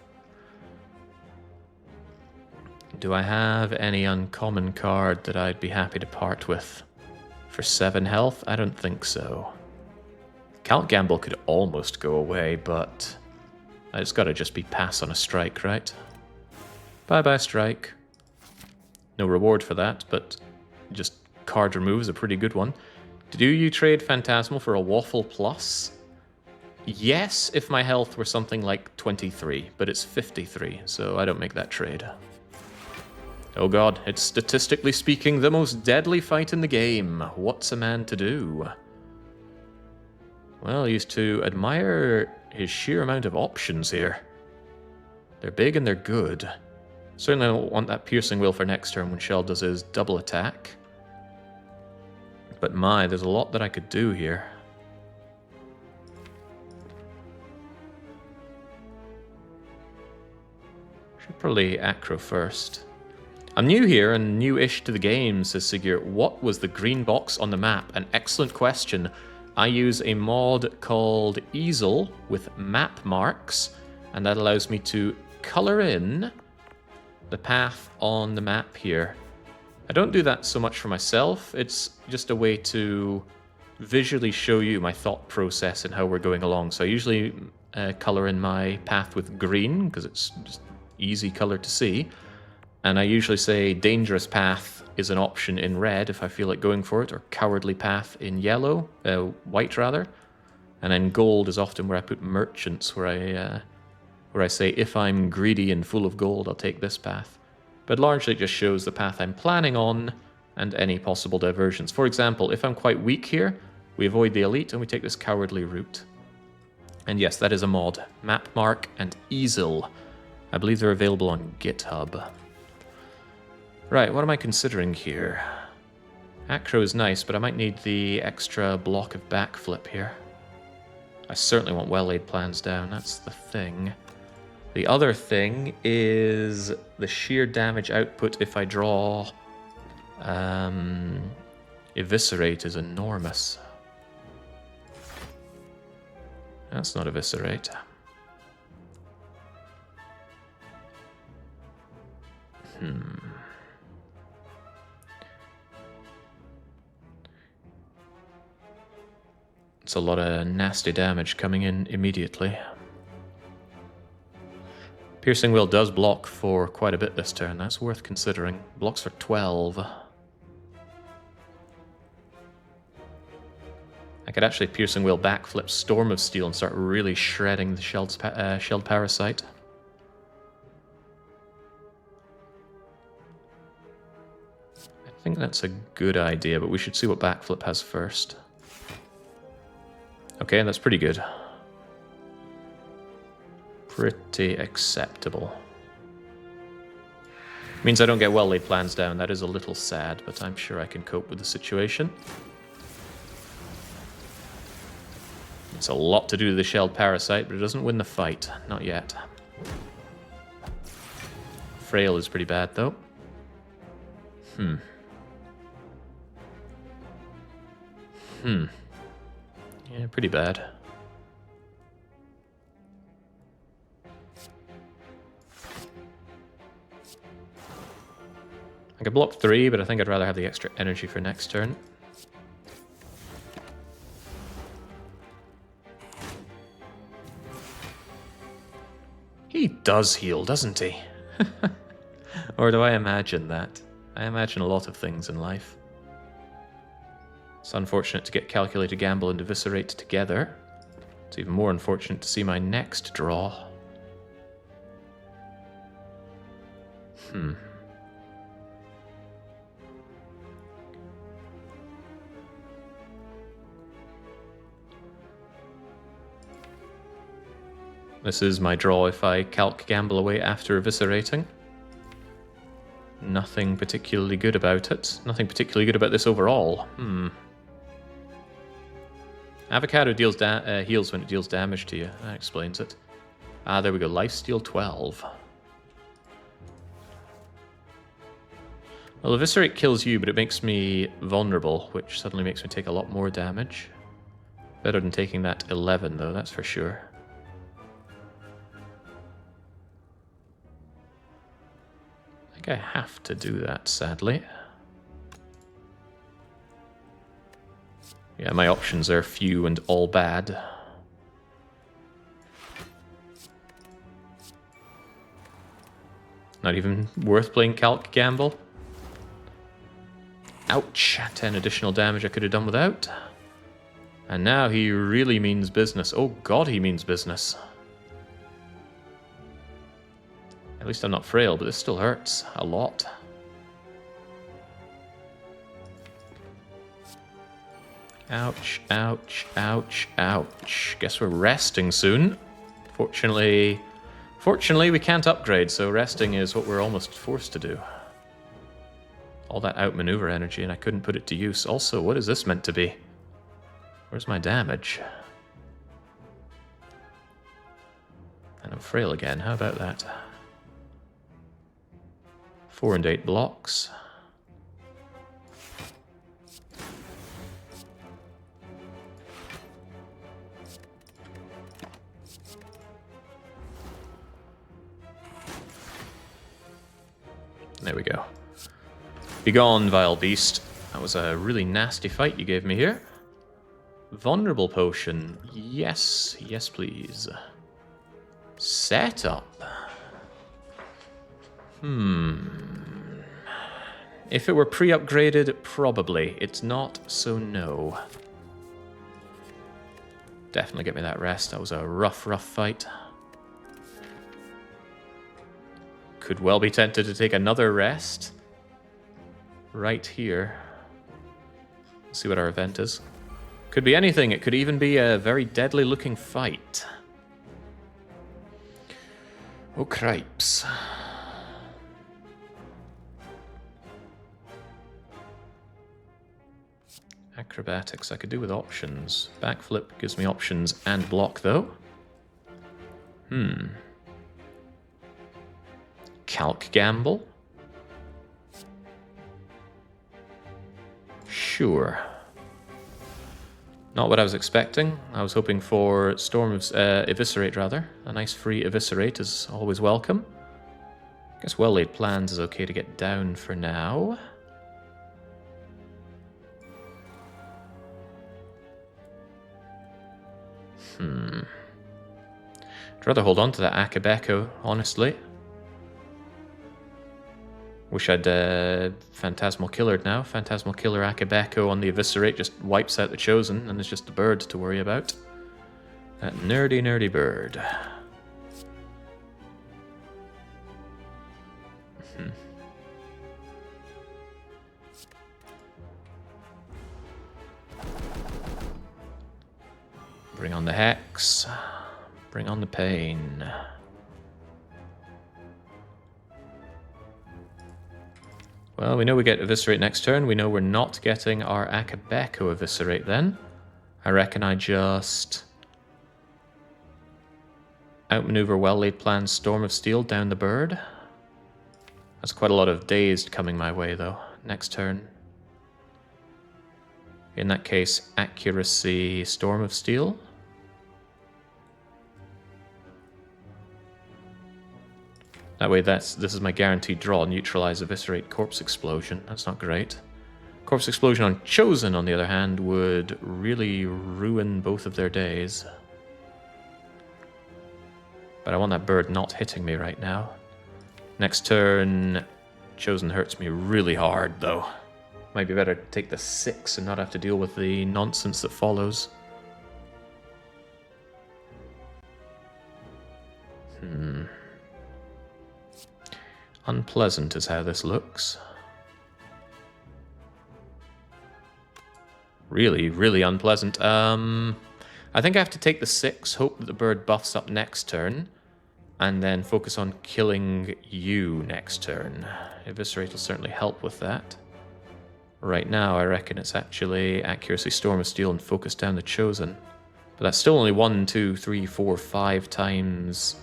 S1: Do I have any uncommon card that I'd be happy to part with? For 7 health? I don't think so. Count Gamble could almost go away, but it's gotta just be pass on a strike, right? Bye-bye, strike. No reward for that, but just card remove is a pretty good one. Do you trade Phantasmal for a Waffle Plus? Yes, if my health were something like 23, but it's 53, so I don't make that trade. Oh god, it's statistically speaking the most deadly fight in the game. What's a man to do? Well, he used to admire his sheer amount of options here. They're big and they're good. Certainly I don't want that Piercing Wail for next turn when Shell does his double attack. But my, there's a lot that I could do here. Should probably acro first. I'm new here and new-ish to the game, says Sigurd. What was the green box on the map? An excellent question. I use a mod called Easel with map marks, and that allows me to color in the path on the map here. I don't do that so much for myself. It's just a way to visually show you my thought process and how we're going along. So I usually color in my path with green, because it's just easy color to see. And I usually say dangerous path is an option in red if I feel like going for it, or cowardly path in yellow, white rather. And then gold is often where I put merchants, where I say if I'm greedy and full of gold, I'll take this path. But largely it just shows the path I'm planning on and any possible diversions. For example, if I'm quite weak here, We avoid the elite and we take this cowardly route. And yes, that is a mod. Map Mark and Easel. I believe they're available on GitHub. Right, what am I considering here? Acro is nice, but I might need the extra block of backflip here. I certainly want well-laid plans down, that's the thing. The other thing is the sheer damage output if I draw Eviscerate is enormous. That's not Eviscerate. It's a lot of nasty damage coming in immediately. Piercing Will does block for quite a bit this turn. That's worth considering. Blocks for 12. I could actually Piercing Will backflip Storm of Steel and start really shredding the shelled Parasite. I think that's a good idea, but we should see what backflip has first. Okay, that's pretty good. Pretty acceptable. Means I don't get well-laid plans down. That is a little sad, but I'm sure I can cope with the situation. It's a lot to do to the shelled Parasite, but it doesn't win the fight. Not yet. Frail is pretty bad, though. Yeah, pretty bad. I could block 3, but I think I'd rather have the extra energy for next turn. He does heal, doesn't he? Or do I imagine that? I imagine a lot of things in life. It's unfortunate to get Calculated Gamble and Eviscerate together. It's even more unfortunate to see my next draw. This is my draw if I Calc Gamble away after Eviscerating. Nothing particularly good about it. Nothing particularly good about this overall. Avocado deals heals when it deals damage to you. That explains it. Ah, there we go. Lifesteal 12. Well, Eviscerate kills you, but it makes me vulnerable, which suddenly makes me take a lot more damage. Better than taking that 11, though, that's for sure. I think I have to do that, sadly. Yeah, my options are few and all bad. Not even worth playing Calc Gamble. Ouch, 10 additional damage I could have done without. And now he really means business. Oh god, he means business. At least I'm not frail, but this still hurts a lot. Ouch, ouch, ouch, ouch. Guess we're resting soon. Fortunately, we can't upgrade, so resting is what we're almost forced to do. All that outmaneuver energy, and I couldn't put it to use. Also, what is this meant to be? Where's my damage? And I'm frail again. How about that? 4 and 8 blocks. There we go. Begone, vile beast. That was a really nasty fight you gave me here. Vulnerable potion. Yes, yes please. Setup. If it were pre-upgraded, probably. It's not, so no. Definitely get me that rest. That was a rough fight. Could well be tempted to take another rest. Right here. Let's see what our event is. Could be anything. It could even be a very deadly looking fight. Oh, cripes. Acrobatics, I could do with options. Backflip gives me options and block, though. Calc gamble? Sure. Not what I was expecting. I was hoping for Storm of Eviscerate, rather. A nice free Eviscerate is always welcome. I guess Well-Laid Plans is okay to get down for now. I'd rather hold on to that Akabeko, honestly. Wish I'd Phantasmal Killered now. Phantasmal Killer Akabeko on the Eviscerate just wipes out the Chosen, and it's just the bird to worry about. That nerdy, nerdy bird. Bring on the Hex. Bring on the pain. Well, we know we get Eviscerate next turn. We know we're not getting our Akabeko Eviscerate then. I reckon I just outmaneuver Well-Laid Plans, Storm of Steel down the bird. That's quite a lot of Dazed coming my way, though, next turn. In that case, Accuracy, Storm of Steel. That way, this is my guaranteed draw. Neutralize, Eviscerate, Corpse Explosion. That's not great. Corpse Explosion on Chosen, on the other hand, would really ruin both of their days. But I want that bird not hitting me right now. Next turn, Chosen hurts me really hard, though. Might be better to take the 6 and not have to deal with the nonsense that follows. Unpleasant is how this looks. Really, really unpleasant. I think I have to take the 6, hope that the bird buffs up next turn, and then focus on killing you next turn. Eviscerate will certainly help with that. Right now, I reckon it's actually Accuracy, Storm of Steel, and focus down the Chosen. But that's still only 1, 2, 3, 4, 5 times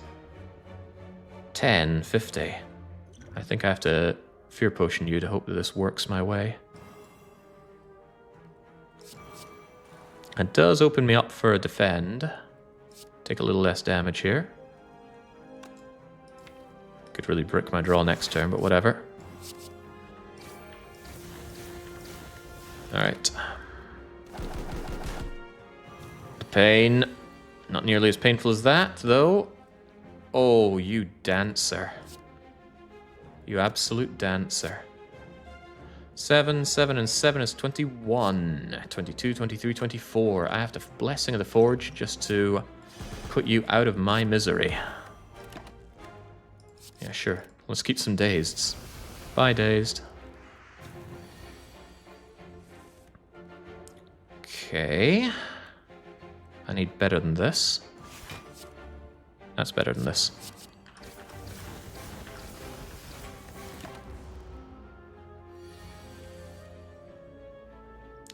S1: 10, 50. I think I have to Fear Potion you to hope that this works my way. It does open me up for a defend. Take a little less damage here. Could really brick my draw next turn, but whatever. Alright. The pain. Not nearly as painful as that, though. Oh, you dancer. You absolute dancer. 7, 7, and 7 is 21. 22, 23, 24. I have the Blessing of the Forge just to put you out of my misery. Yeah, sure. Let's keep some Dazed. Bye, Dazed. Okay. I need better than this. That's better than this.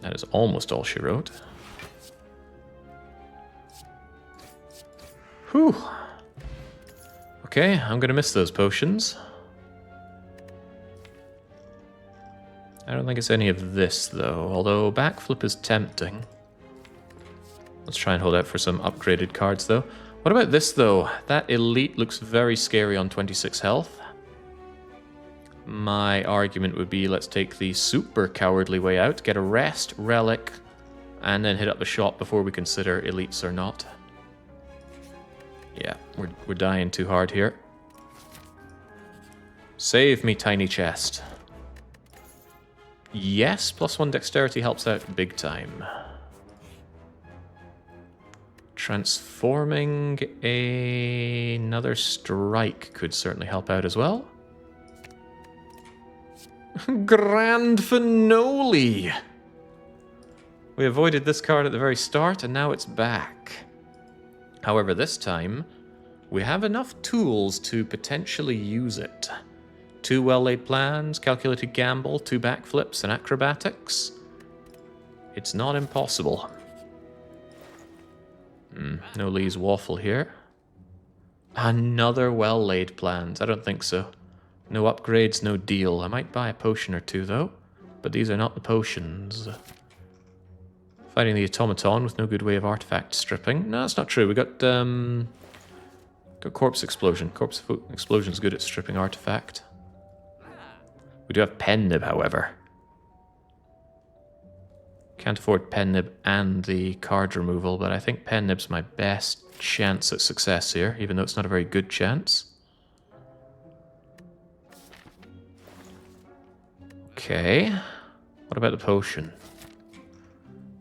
S1: That is almost all she wrote. Whew. Okay, I'm gonna miss those potions. I don't think it's any of this, though, although Backflip is tempting. Let's try and hold out for some upgraded cards, though. What about this, though? That Elite looks very scary on 26 health. My argument would be let's take the super cowardly way out, get a rest, relic, and then hit up the shop before we consider elites or not. Yeah, we're dying too hard here. Save me, tiny chest. Yes, +1 dexterity helps out big time. Transforming another strike could certainly help out as well. Grand finale! We avoided this card at the very start, and now it's back. However, this time, we have enough tools to potentially use it. 2 well-laid plans, calculated gamble, 2 backflips, and acrobatics. It's not impossible. No Lee's waffle here. Another well-laid plans. I don't think so. No upgrades, no deal. I might buy a potion or 2, though. But these are not the potions. Fighting the automaton with no good way of artifact stripping. No, that's not true. We got corpse explosion. Corpse explosion's good at stripping artifact. We do have pen nib, however. Can't afford pen nib and the card removal, but I think pen nib's my best chance at success here, even though it's not a very good chance. Okay. What about the potion?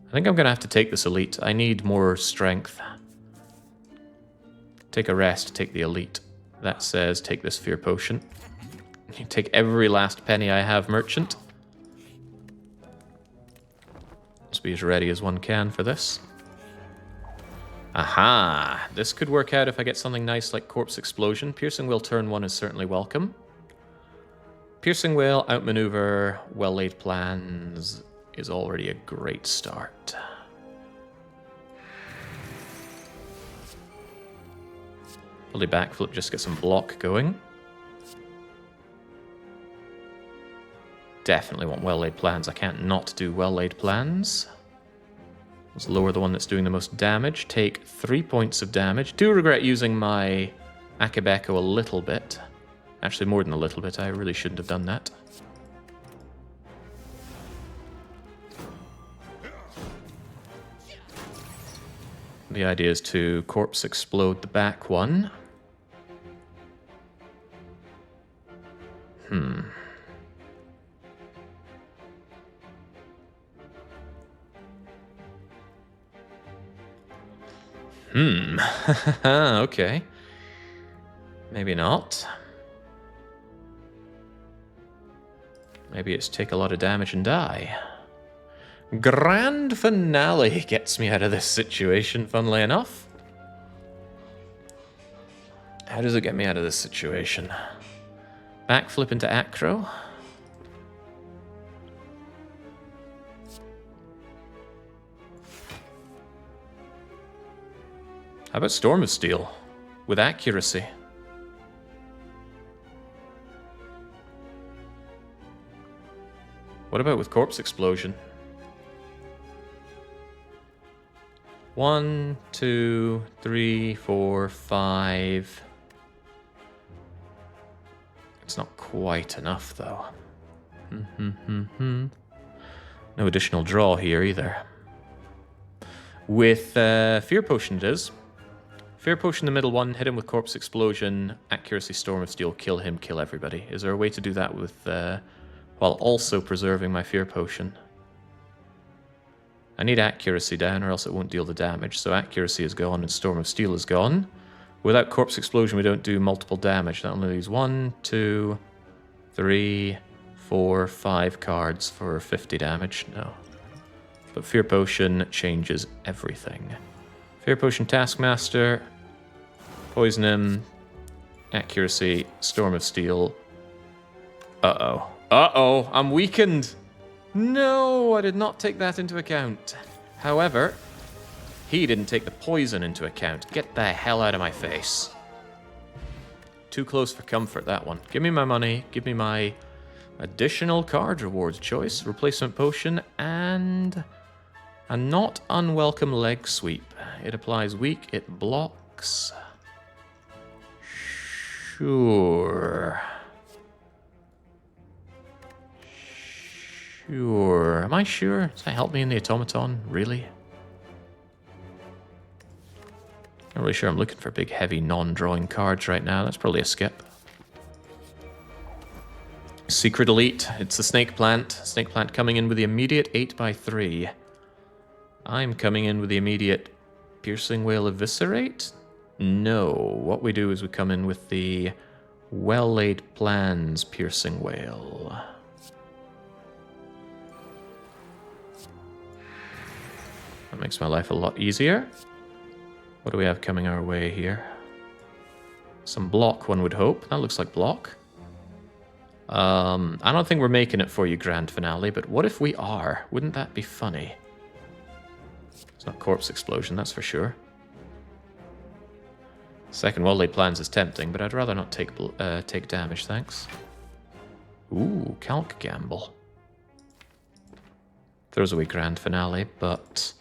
S1: I think I'm going to have to take this elite. I need more strength. Take a rest, take the elite. That says take this fear potion. You take every last penny I have, merchant. Let's be as ready as one can for this. Aha! This could work out if I get something nice like Corpse Explosion. Piercing Whale turn 1 is certainly welcome. Piercing Whale, outmaneuver, well-laid plans is already a great start. Probably backflip just get some block going. Definitely want well-laid plans. I can't not do well-laid plans. Let's lower the one that's doing the most damage. Take 3 points of damage. Do regret using my Akabeko a little bit. Actually, more than a little bit. I really shouldn't have done that. The idea is to corpse explode the back one. Okay. Maybe not. Maybe it's take a lot of damage and die. Grand Finale gets me out of this situation, funnily enough. How does it get me out of this situation? Backflip into acro. How about Storm of Steel? With accuracy. What about with Corpse Explosion? 1, 2, 3, 4, 5. It's not quite enough, though. No additional draw here, either. With Fear Potion it is. Fear Potion, the middle one, hit him with Corpse Explosion, accuracy, Storm of Steel, kill him, kill everybody. Is there a way to do that with, while also preserving my Fear Potion? I need accuracy down or else it won't deal the damage, so accuracy is gone and Storm of Steel is gone. Without Corpse Explosion we don't do multiple damage. That only leaves 1, 2, 3, 4, 5 cards for 50 damage. No. But Fear Potion changes everything. Fear Potion Taskmaster, Poison him, accuracy, Storm of Steel. Uh-oh. Uh-oh, I'm weakened! No, I did not take that into account. However, he didn't take the poison into account. Get the hell out of my face. Too close for comfort, that one. Give me my money, give me my additional card rewards choice, replacement potion, and a not unwelcome leg sweep. It applies weak, it blocks. Sure. Sure. Am I sure? Does that help me in the automaton? Really? Not really sure I'm looking for big, heavy, non-drawing cards right now. That's probably a skip. Secret Elite. It's the Snake Plant. Snake Plant coming in with the immediate 8x3. I'm coming in with the immediate Piercing Whale Eviscerate? No. What we do is we come in with the Well-Laid Plans Piercing Whale. That makes my life a lot easier. What do we have coming our way here? Some block, one would hope. That looks like block. I don't think we're making it for you, Grand Finale, but what if we are? Wouldn't that be funny? It's not corpse explosion, that's for sure. Second well-laid plans is tempting, but I'd rather not take damage, thanks. Ooh, Calc Gamble. Throws away Grand Finale, but...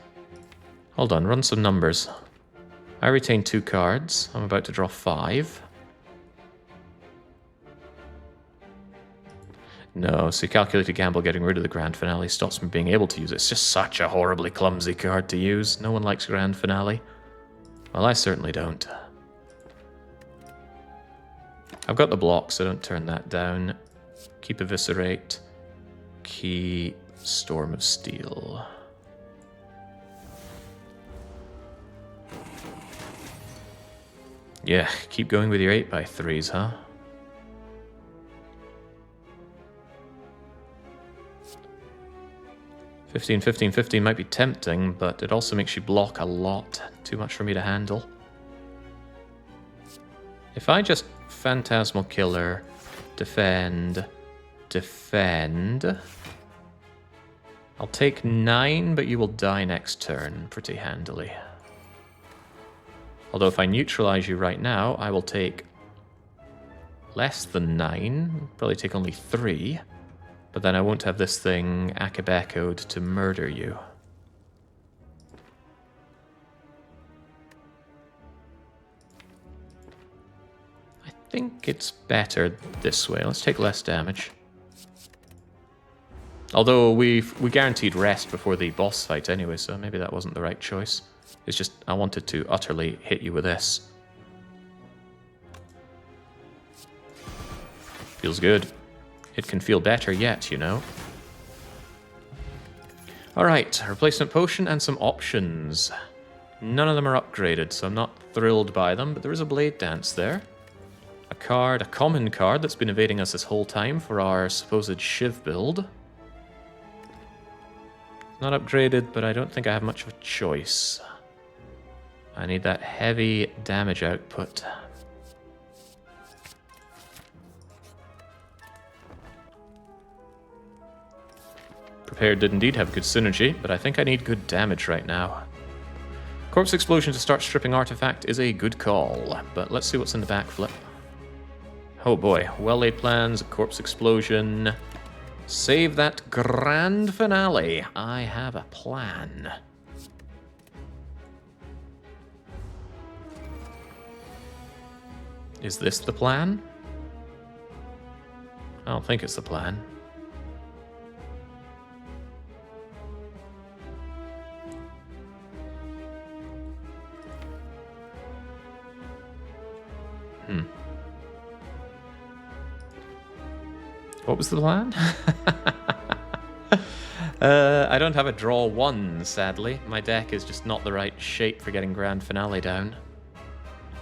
S1: Hold on, run some numbers. I retain 2 cards. I'm about to draw 5. No, so Calculated Gamble getting rid of the Grand Finale stops me being able to use it. It's just such a horribly clumsy card to use. No one likes Grand Finale. Well, I certainly don't. I've got the block, so don't turn that down. Keep Eviscerate. Keep Storm of Steel. Yeah, keep going with your 8x3s, huh? $15, $15, $15 might be tempting, but it also makes you block a lot. Too much for me to handle. If I just Phantasmal Killer, defend, defend... I'll take 9, but you will die next turn pretty handily. Although if I neutralize you right now, I will take less than 9, probably take only 3, but then I won't have this thing Akabeko'd to murder you. I think it's better this way. Let's take less damage. Although we guaranteed rest before the boss fight anyway, so maybe that wasn't the right choice. It's just I wanted to utterly hit you with this. Feels good. It can feel better yet, you know. Alright, replacement potion and some options. None of them are upgraded, so I'm not thrilled by them, but there is a Blade Dance there. A card, a common card that's been evading us this whole time for our supposed Shiv build. Not upgraded, but I don't think I have much of a choice. I need that heavy damage output. Prepared did indeed have good synergy, but I think I need good damage right now. Corpse Explosion to start stripping Artifact is a good call, but let's see what's in the backflip. Oh boy, well-laid plans, Corpse Explosion. Save that Grand Finale. I have a plan. Is this the plan? I don't think it's the plan. What was the plan? I don't have a draw 1, sadly. My deck is just not the right shape for getting Grand Finale down.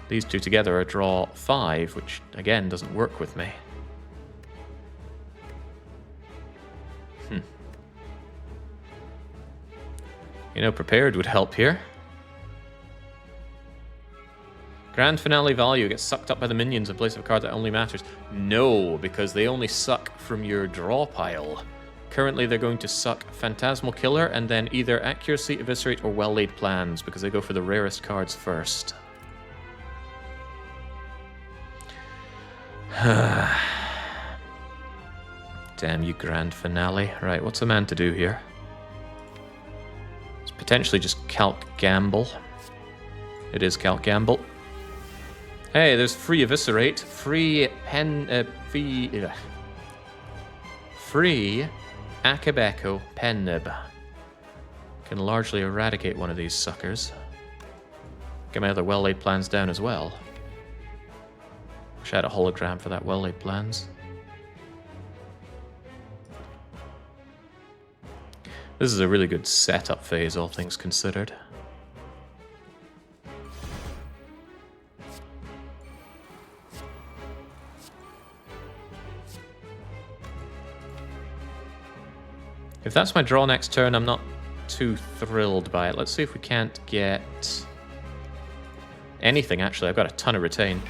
S1: These two together are draw 5, which again doesn't work with me. You know, prepared would help here. Grand Finale value gets sucked up by the minions in place of a card that only matters. No, because they only suck from your draw pile. Currently, they're going to suck Phantasmal Killer and then either Accuracy, Eviscerate, or Well-Laid Plans, because they go for the rarest cards first. Damn you, Grand Finale. Right, what's a man to do here? It's potentially just Calc Gamble. It is Calc Gamble. Hey, there's free Eviscerate, free free Akabeko Pen Nib. Can largely eradicate one of these suckers. Get my other well-laid plans down as well. Wish I had a hologram for that well-laid plans. This is a really good setup phase, all things considered. If that's my draw next turn, I'm not too thrilled by it. Let's see if we can't get anything, actually. I've got a ton of retain.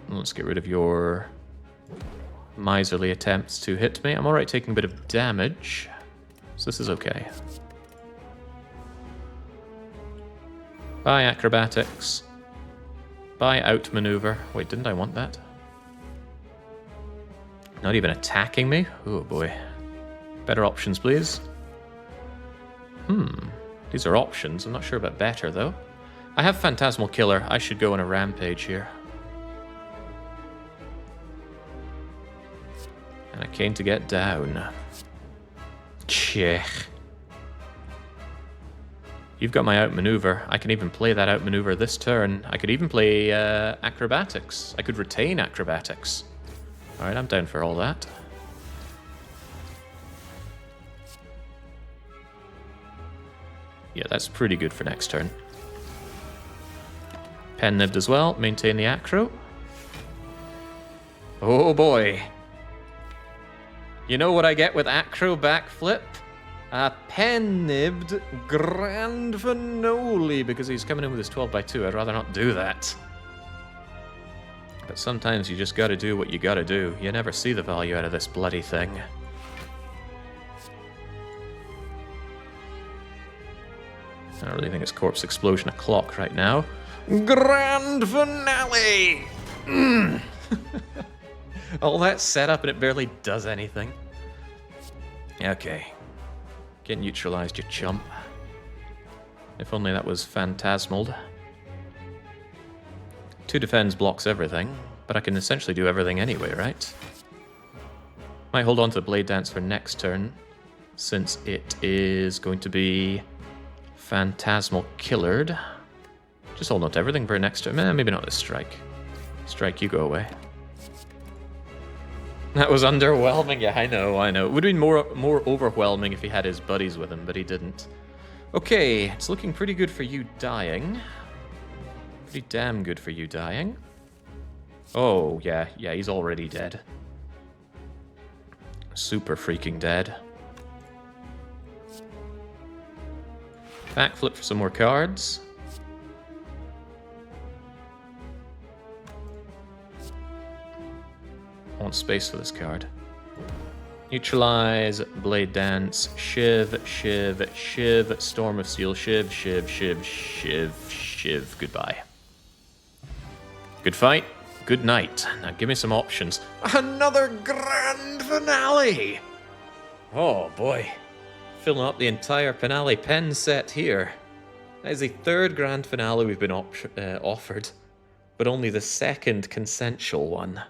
S1: Let's get rid of your miserly attempts to hit me. I'm alright taking a bit of damage, so this is okay. Bye, acrobatics. Bye, outmaneuver. Wait, didn't I want that? Not even attacking me? Oh boy. Better options, please. These are options. I'm not sure about better, though. I have Phantasmal Killer. I should go on a rampage here. And I came to get down. Chech. You've got my outmaneuver. I can even play that outmaneuver this turn. I could even play acrobatics. I could retain acrobatics. Alright, I'm down for all that. Yeah, that's pretty good for next turn. Pen nibbed as well. Maintain the acro. Oh boy. You know what I get with acro backflip? A pen nibbed grand finale, because he's coming in with his 12x2. I'd rather not do that. But sometimes you just gotta do what you gotta do. You never see the value out of this bloody thing. I don't really think it's Corpse Explosion o'clock right now. Grand finale! All that setup and it barely does anything. Okay. Get neutralized, you chump. If only that was phantasmaled. 2 defends blocks everything, but I can essentially do everything anyway, right? Might hold on to the Blade Dance for next turn, since it is going to be Phantasmal Killered. Just hold on to everything for next turn. Maybe not this strike. Strike, you go away. That was underwhelming. Yeah, I know. It would have been more overwhelming if he had his buddies with him, but he didn't. Okay, it's looking pretty good for you dying. Pretty damn good for you dying. Oh, yeah, he's already dead. Super freaking dead. Backflip for some more cards. I want space for this card. Neutralize, Blade Dance, Shiv, Shiv, Shiv, Storm of Steel, Shiv, Shiv, Shiv, Shiv, Shiv. Goodbye. Good fight. Good night. Now give me some options. Another grand finale! Oh boy. Filling up the entire finale pen set here. That is the 3rd grand finale we've been offered, but only the 2nd consensual one.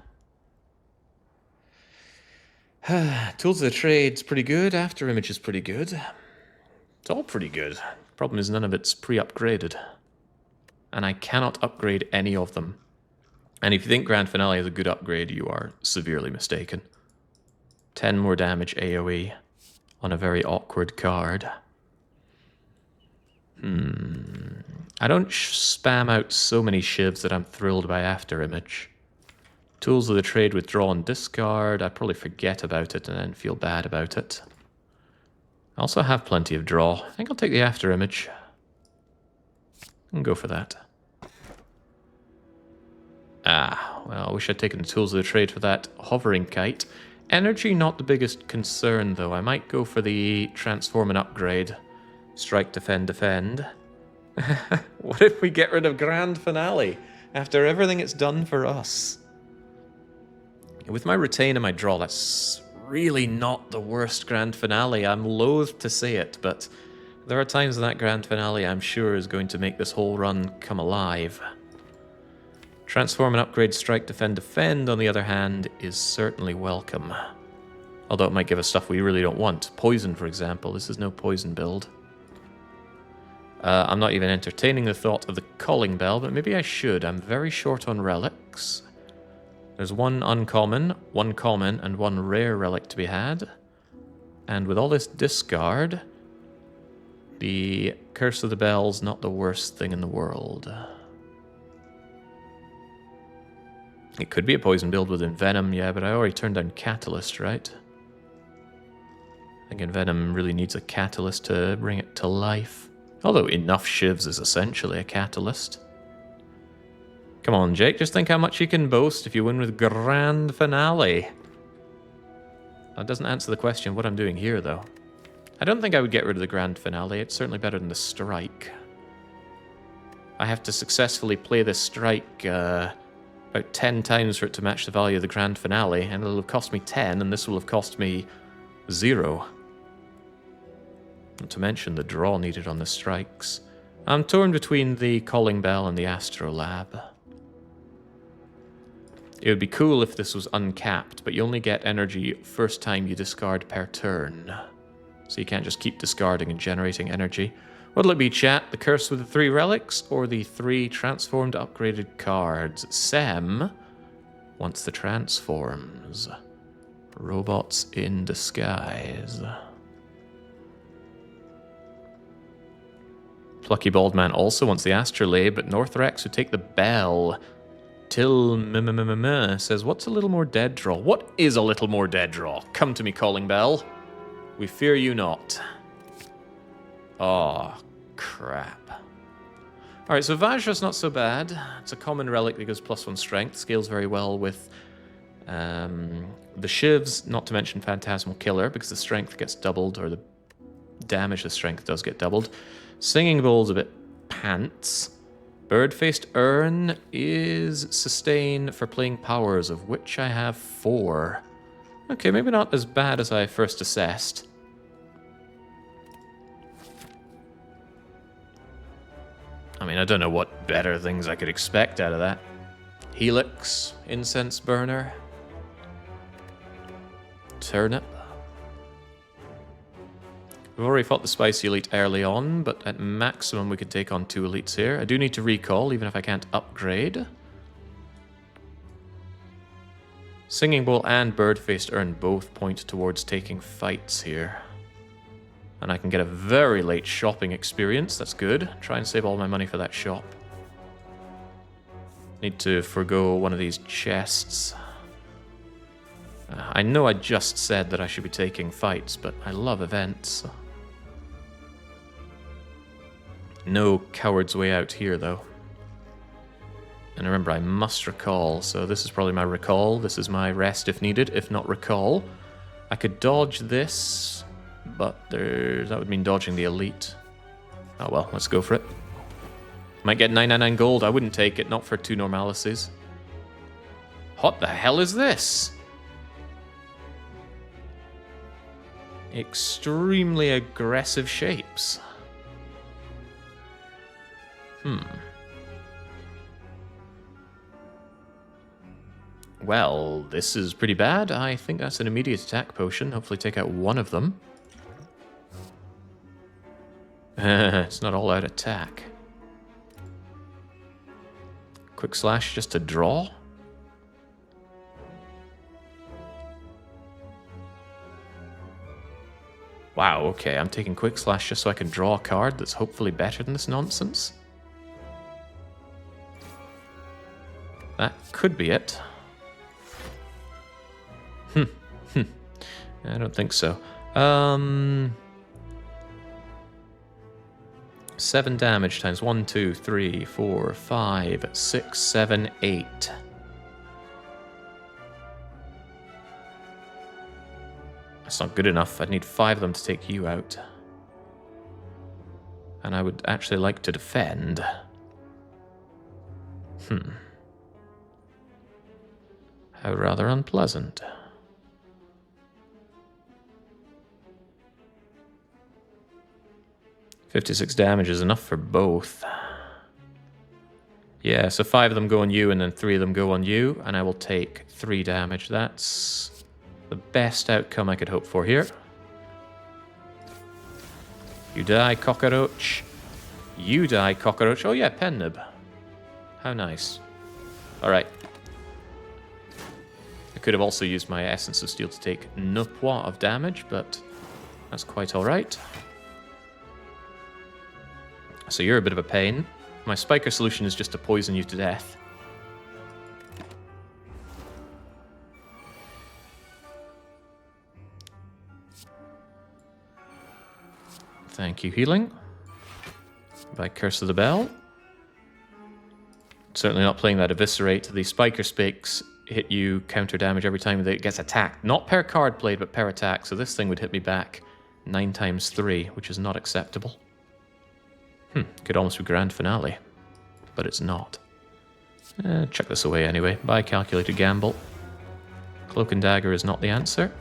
S1: Tools of the Trade's pretty good. After Image is pretty good. It's all pretty good. Problem is none of it's pre-upgraded. And I cannot upgrade any of them. And if you think Grand Finale is a good upgrade, you are severely mistaken. 10 more damage AoE on a very awkward card. I don't spam out so many shivs that I'm thrilled by After Image. Tools of the Trade withdraw and discard. I probably forget about it and then feel bad about it. I also have plenty of draw. I think I'll take the After Image. And go for that. Well, I wish I'd taken the Tools of the Trade for that Hovering Kite. Energy, not the biggest concern, though. I might go for the Transform and Upgrade. Strike, Defend, Defend. What if we get rid of Grand Finale after everything it's done for us? With my Retain and my Draw, that's really not the worst Grand Finale. I'm loath to say it, but there are times in that Grand Finale I'm sure is going to make this whole run come alive. Transform and Upgrade, Strike, Defend, Defend, on the other hand, is certainly welcome. Although it might give us stuff we really don't want. Poison, for example. This is no poison build. I'm not even entertaining the thought of the Calling Bell, but maybe I should. I'm very short on relics. There's 1 uncommon, 1 common, and 1 rare relic to be had. And with all this discard, the Curse of the Bell's not the worst thing in the world. It could be a poison build with Envenom, yeah, but I already turned down Catalyst, right? Thinking Venom really needs a catalyst to bring it to life. Although enough shivs is essentially a catalyst. Come on, Jake, just think how much you can boast if you win with Grand Finale. That doesn't answer the question what I'm doing here, though. I don't think I would get rid of the Grand Finale. It's certainly better than the Strike. I have to successfully play this Strike about 10 times for it to match the value of the Grand Finale, and it'll have cost me 10, and this will have cost me 0. Not to mention the draw needed on the Strikes. I'm torn between the Calling Bell and the Astrolab. It would be cool if this was uncapped, but you only get energy first time you discard per turn. So you can't just keep discarding and generating energy. What'll it be, chat? The Curse with the 3 relics, or the 3 transformed upgraded cards? Sem wants the transforms. Robots in disguise. Plucky Bald Man also wants the Astrolabe, but Northrex would take the Bell. Till says, what's a little more dead draw? What is a little more dead draw? Come to me, Calling Bell. We fear you not. Oh, crap. Alright, so Vajra's not so bad. It's a common relic that goes +1 strength. Scales very well with the Shivs, not to mention Phantasmal Killer, because the strength gets doubled, or the damage the strength does get doubled. Singing Bowl's a bit pants. Bird-Faced Urn is sustain for playing powers, of which I have 4. Okay, maybe not as bad as I first assessed. I mean, I don't know what better things I could expect out of that. Helix, Incense Burner, Turnip. We've already fought the Spicy Elite early on, but at maximum we could take on 2 elites here. I do need to recall, even if I can't upgrade. Singing Bowl and Bird-Faced Urn both point towards taking fights here. And I can get a very late shopping experience, that's good. Try and save all my money for that shop. Need to forgo one of these chests. I know I just said that I should be taking fights, but I love events. No coward's way out here, though. And remember, I must recall, so this is probably my recall. This is my rest if needed, if not recall. I could dodge this, but that would mean dodging the elite. Oh well, let's go for it. Might get 999 gold. I wouldn't take it, not for 2 normalices. What the hell is this? Extremely aggressive shapes. Well, this is pretty bad. I think that's an immediate attack potion. Hopefully take out one of them. It's not all out attack. Quick slash just to draw. Wow, okay, I'm taking quick slash just so I can draw a card that's hopefully better than this nonsense. That could be it. I don't think so. 7 damage times 1, 2, 3, 4, 5, 6, 7, 8. That's not good enough. I'd need 5 of them to take you out. And I would actually like to defend. How rather unpleasant. $56 damage is enough for both. Yeah, so 5 of them go on you and then 3 of them go on you, and I will take 3 damage. That's the best outcome I could hope for here. You die, cockroach. You die, cockroach. Oh yeah, pen nib. How nice. Alright. I could have also used my Essence of Steel to take 9 points of damage, but that's quite alright. So you're a bit of a pain. My Spiker solution is just to poison you to death. Thank you, healing. By Curse of the Bell. Certainly not playing that Eviscerate. The Spiker Spikes hit you counter damage every time that it gets attacked. Not per card played, but per attack. So this thing would hit me back 9 times 3, which is not acceptable. Could almost be Grand Finale, but it's not. Chuck this away anyway. By Calculated Gamble. Cloak and Dagger is not the answer.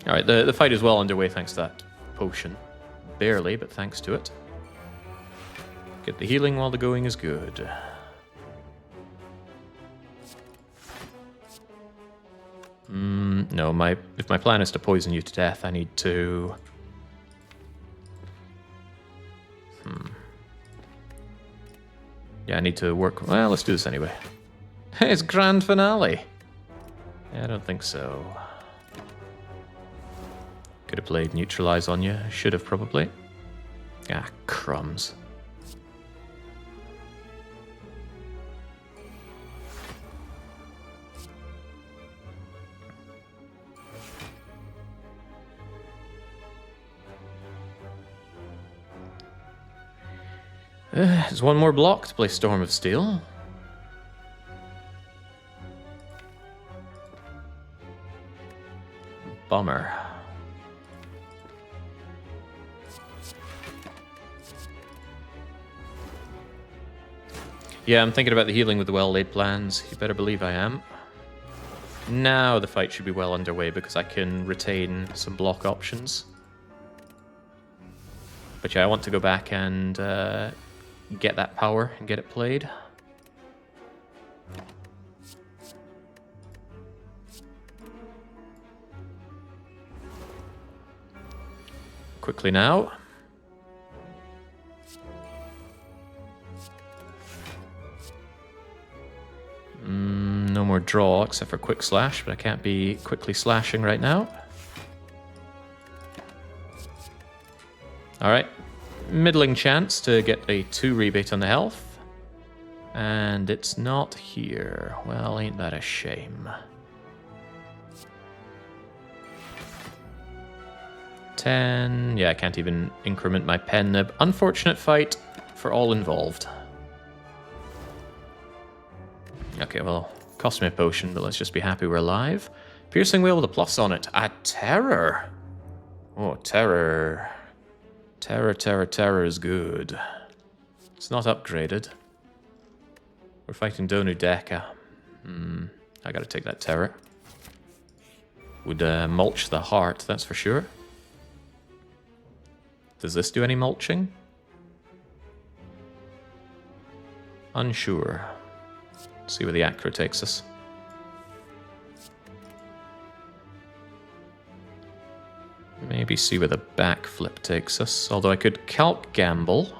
S1: Alright, the fight is well underway thanks to that potion. Barely, but thanks to it. Get the healing while the going is good. No, if my plan is to poison you to death, I need to... Yeah, I need to work... Well, let's do this anyway. It's Grand Finale! Yeah, I don't think so. Could have played Neutralize on you. Should have, probably. Ah, crumbs. There's one more block to play Storm of Steel. Bummer. Yeah, I'm thinking about the healing with the well-laid plans. You better believe I am. Now the fight should be well underway because I can retain some block options. But yeah, I want to go back and get that power and get it played. Quickly now. No more draw except for quick slash, but I can't be quickly slashing right now. Alright. Middling chance to get a 2 rebate on the health. And it's not here. Well, ain't that a shame. 10. Yeah, I can't even increment my pen nib. Unfortunate fight for all involved. Okay, well, cost me a potion, but let's just be happy we're alive. Piercing Wheel with a plus on it. A terror. Oh, terror. Terror is good. It's not upgraded. We're fighting Donu Deka. I gotta take that terror. Would mulch the heart, that's for sure. Does this do any mulching? Unsure. See where the Acro takes us. Maybe see where the backflip takes us. Although I could Calc Gamble.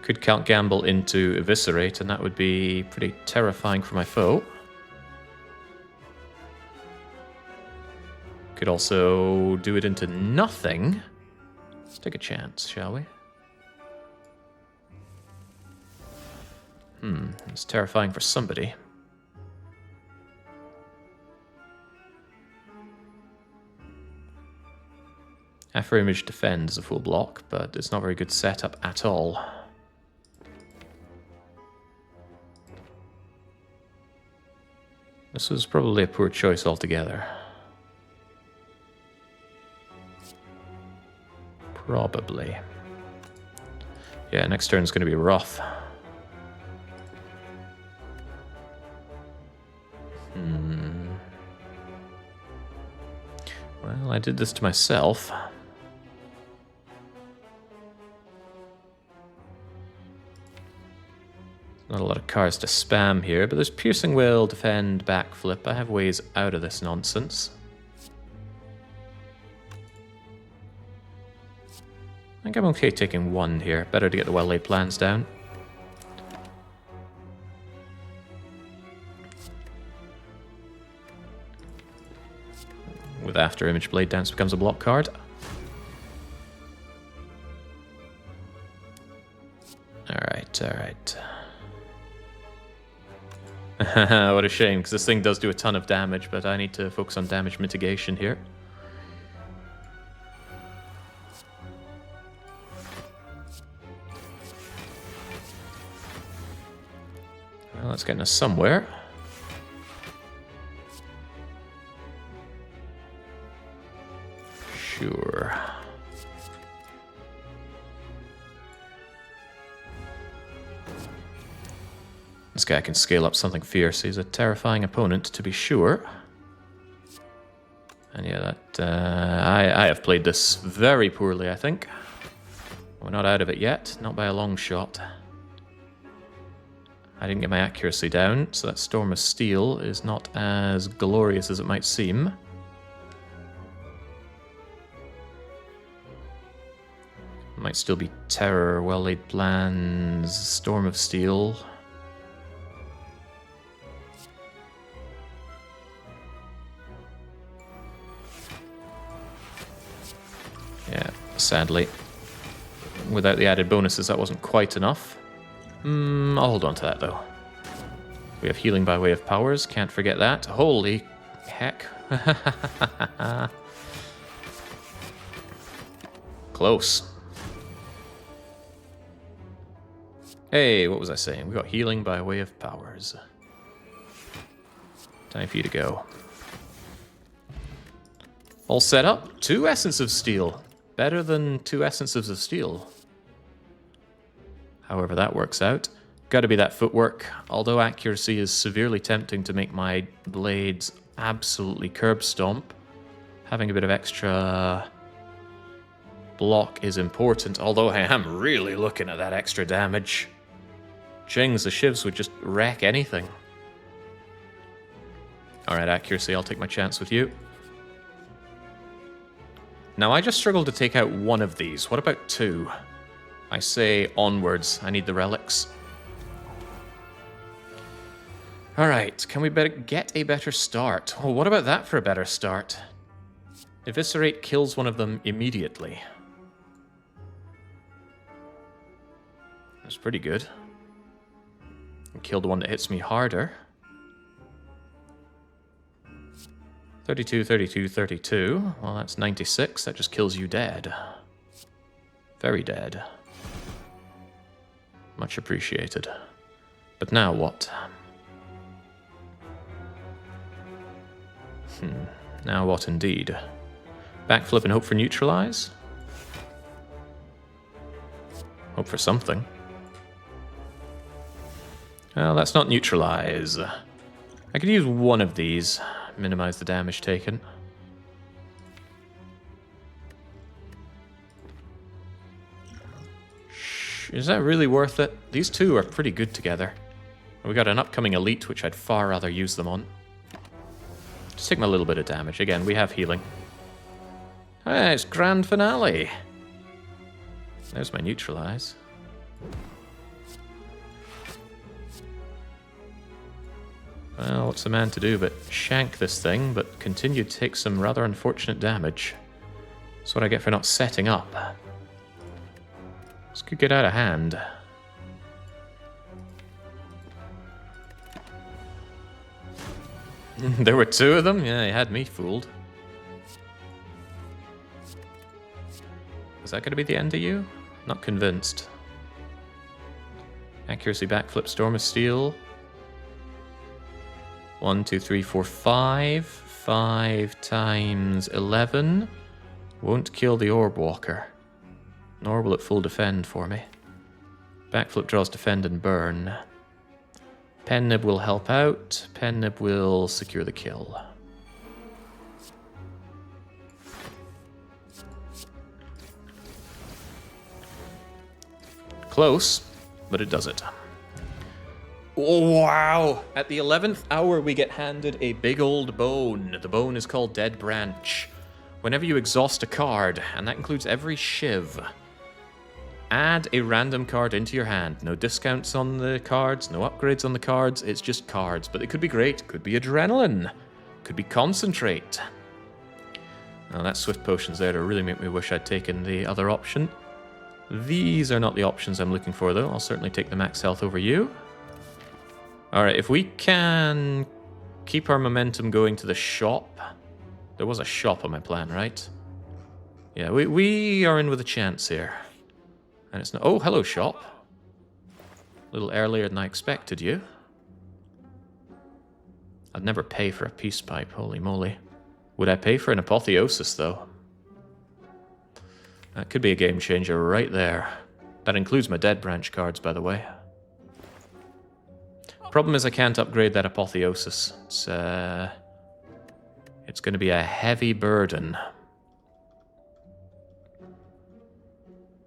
S1: Could Calc Gamble into Eviscerate, and that would be pretty terrifying for my foe. Could also do it into nothing. Let's take a chance, shall we? It's terrifying for somebody. Afro Image defends a full block, but it's not a very good setup at all. This was probably a poor choice altogether. Probably. Yeah, next turn's going to be rough. Well, I did this to myself. Not a lot of cards to spam here, but there's Piercing Will, Defend, Backflip. I have ways out of this nonsense. I think I'm okay taking one here. Better to get the well-laid plans down. With After Image Blade Dance becomes a block card. Alright, alright. What a shame, because this thing does do a ton of damage, but I need to focus on damage mitigation here. Well, that's getting us somewhere. Sure. This guy can scale up something fierce. He's a terrifying opponent, to be sure. And yeah, that I have played this very poorly, I think. We're not out of it yet, not by a long shot. I didn't get my accuracy down, so that Storm of Steel is not as glorious as it might seem. Might still be Terror, Well-Laid Plans, Storm of Steel. Yeah, sadly. Without the added bonuses, that wasn't quite enough. I'll hold on to that, though. We have Healing by Way of Powers, can't forget that. Holy heck. Close. Hey, what was I saying? We got Healing by Way of Powers. Time for you to go. All set up. 2 Essence of Steel. Better than 2 Essences of Steel. However that works out. Gotta be that footwork. Although accuracy is severely tempting to make my blades absolutely curb stomp, having a bit of extra block is important, although I am really looking at that extra damage. Jings, the shivs would just wreck anything. Alright, accuracy, I'll take my chance with you. Now, I just struggled to take out one of these. What about 2? I say onwards. I need the relics. Alright, can we get a better start? Well, what about that for a better start? Eviscerate kills one of them immediately. That's pretty good. And kill the one that hits me harder. 32, 32, 32. Well, that's 96. That just kills you dead. Very dead. Much appreciated. But now what? Now what indeed? Backflip and hope for neutralize? Hope for something. Well, that's not neutralize. I could use one of these. Minimize the damage taken. Is that really worth it? These two are pretty good together. We got an upcoming elite, which I'd far rather use them on. Just take them a little bit of damage. Again, we have healing. Hey, it's grand finale. There's my neutralize. Well, what's a man to do but shank this thing, but continue to take some rather unfortunate damage. That's what I get for not setting up. This could get out of hand. There were 2 of them? Yeah, he had me fooled. Is that going to be the end of you? Not convinced. Accuracy backflip, Storm of Steel. 1, 2, 3, 4, 5. 5 times 11. Won't kill the Orb Walker. Nor will it full defend for me. Backflip draws defend and burn. Pen Nib will help out. Pen Nib will secure the kill. Close, but it does it. Oh, wow! At the 11th hour, we get handed a big old bone. The bone is called Dead Branch. Whenever you exhaust a card, and that includes every shiv, add a random card into your hand. No discounts on the cards, no upgrades on the cards, it's just cards. But it could be great, could be adrenaline, could be concentrate. Now that swift potion's there to really make me wish I'd taken the other option. These are not the options I'm looking for though. I'll certainly take the max health over you. Alright, if we can keep our momentum going to the shop. There was a shop on my plan, right? Yeah, we are in with a chance here. And it's not... Oh, hello, shop. A little earlier than I expected you. I'd never pay for a peace pipe, holy moly. Would I pay for an apotheosis, though? That could be a game changer right there. That includes my dead branch cards, by the way. Problem is I can't upgrade that apotheosis. It's going to be a heavy burden.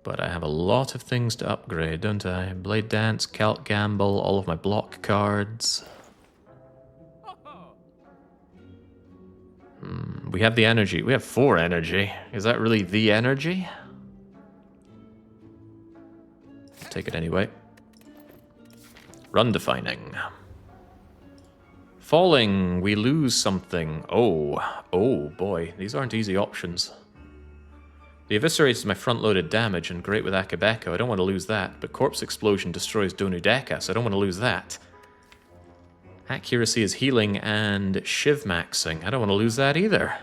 S1: But I have a lot of things to upgrade, don't I? Blade Dance, Celt Gamble, all of my block cards. We have the energy. We have 4 energy. Is that really the energy? I'll take it anyway. Run defining. Falling, we lose something. Oh boy, these aren't easy options. The Eviscerate is my front-loaded damage and great with Akabeko. I don't want to lose that, but Corpse Explosion destroys Donudeka, so I don't want to lose that. Accuracy is healing and Shiv maxing. I don't want to lose that either.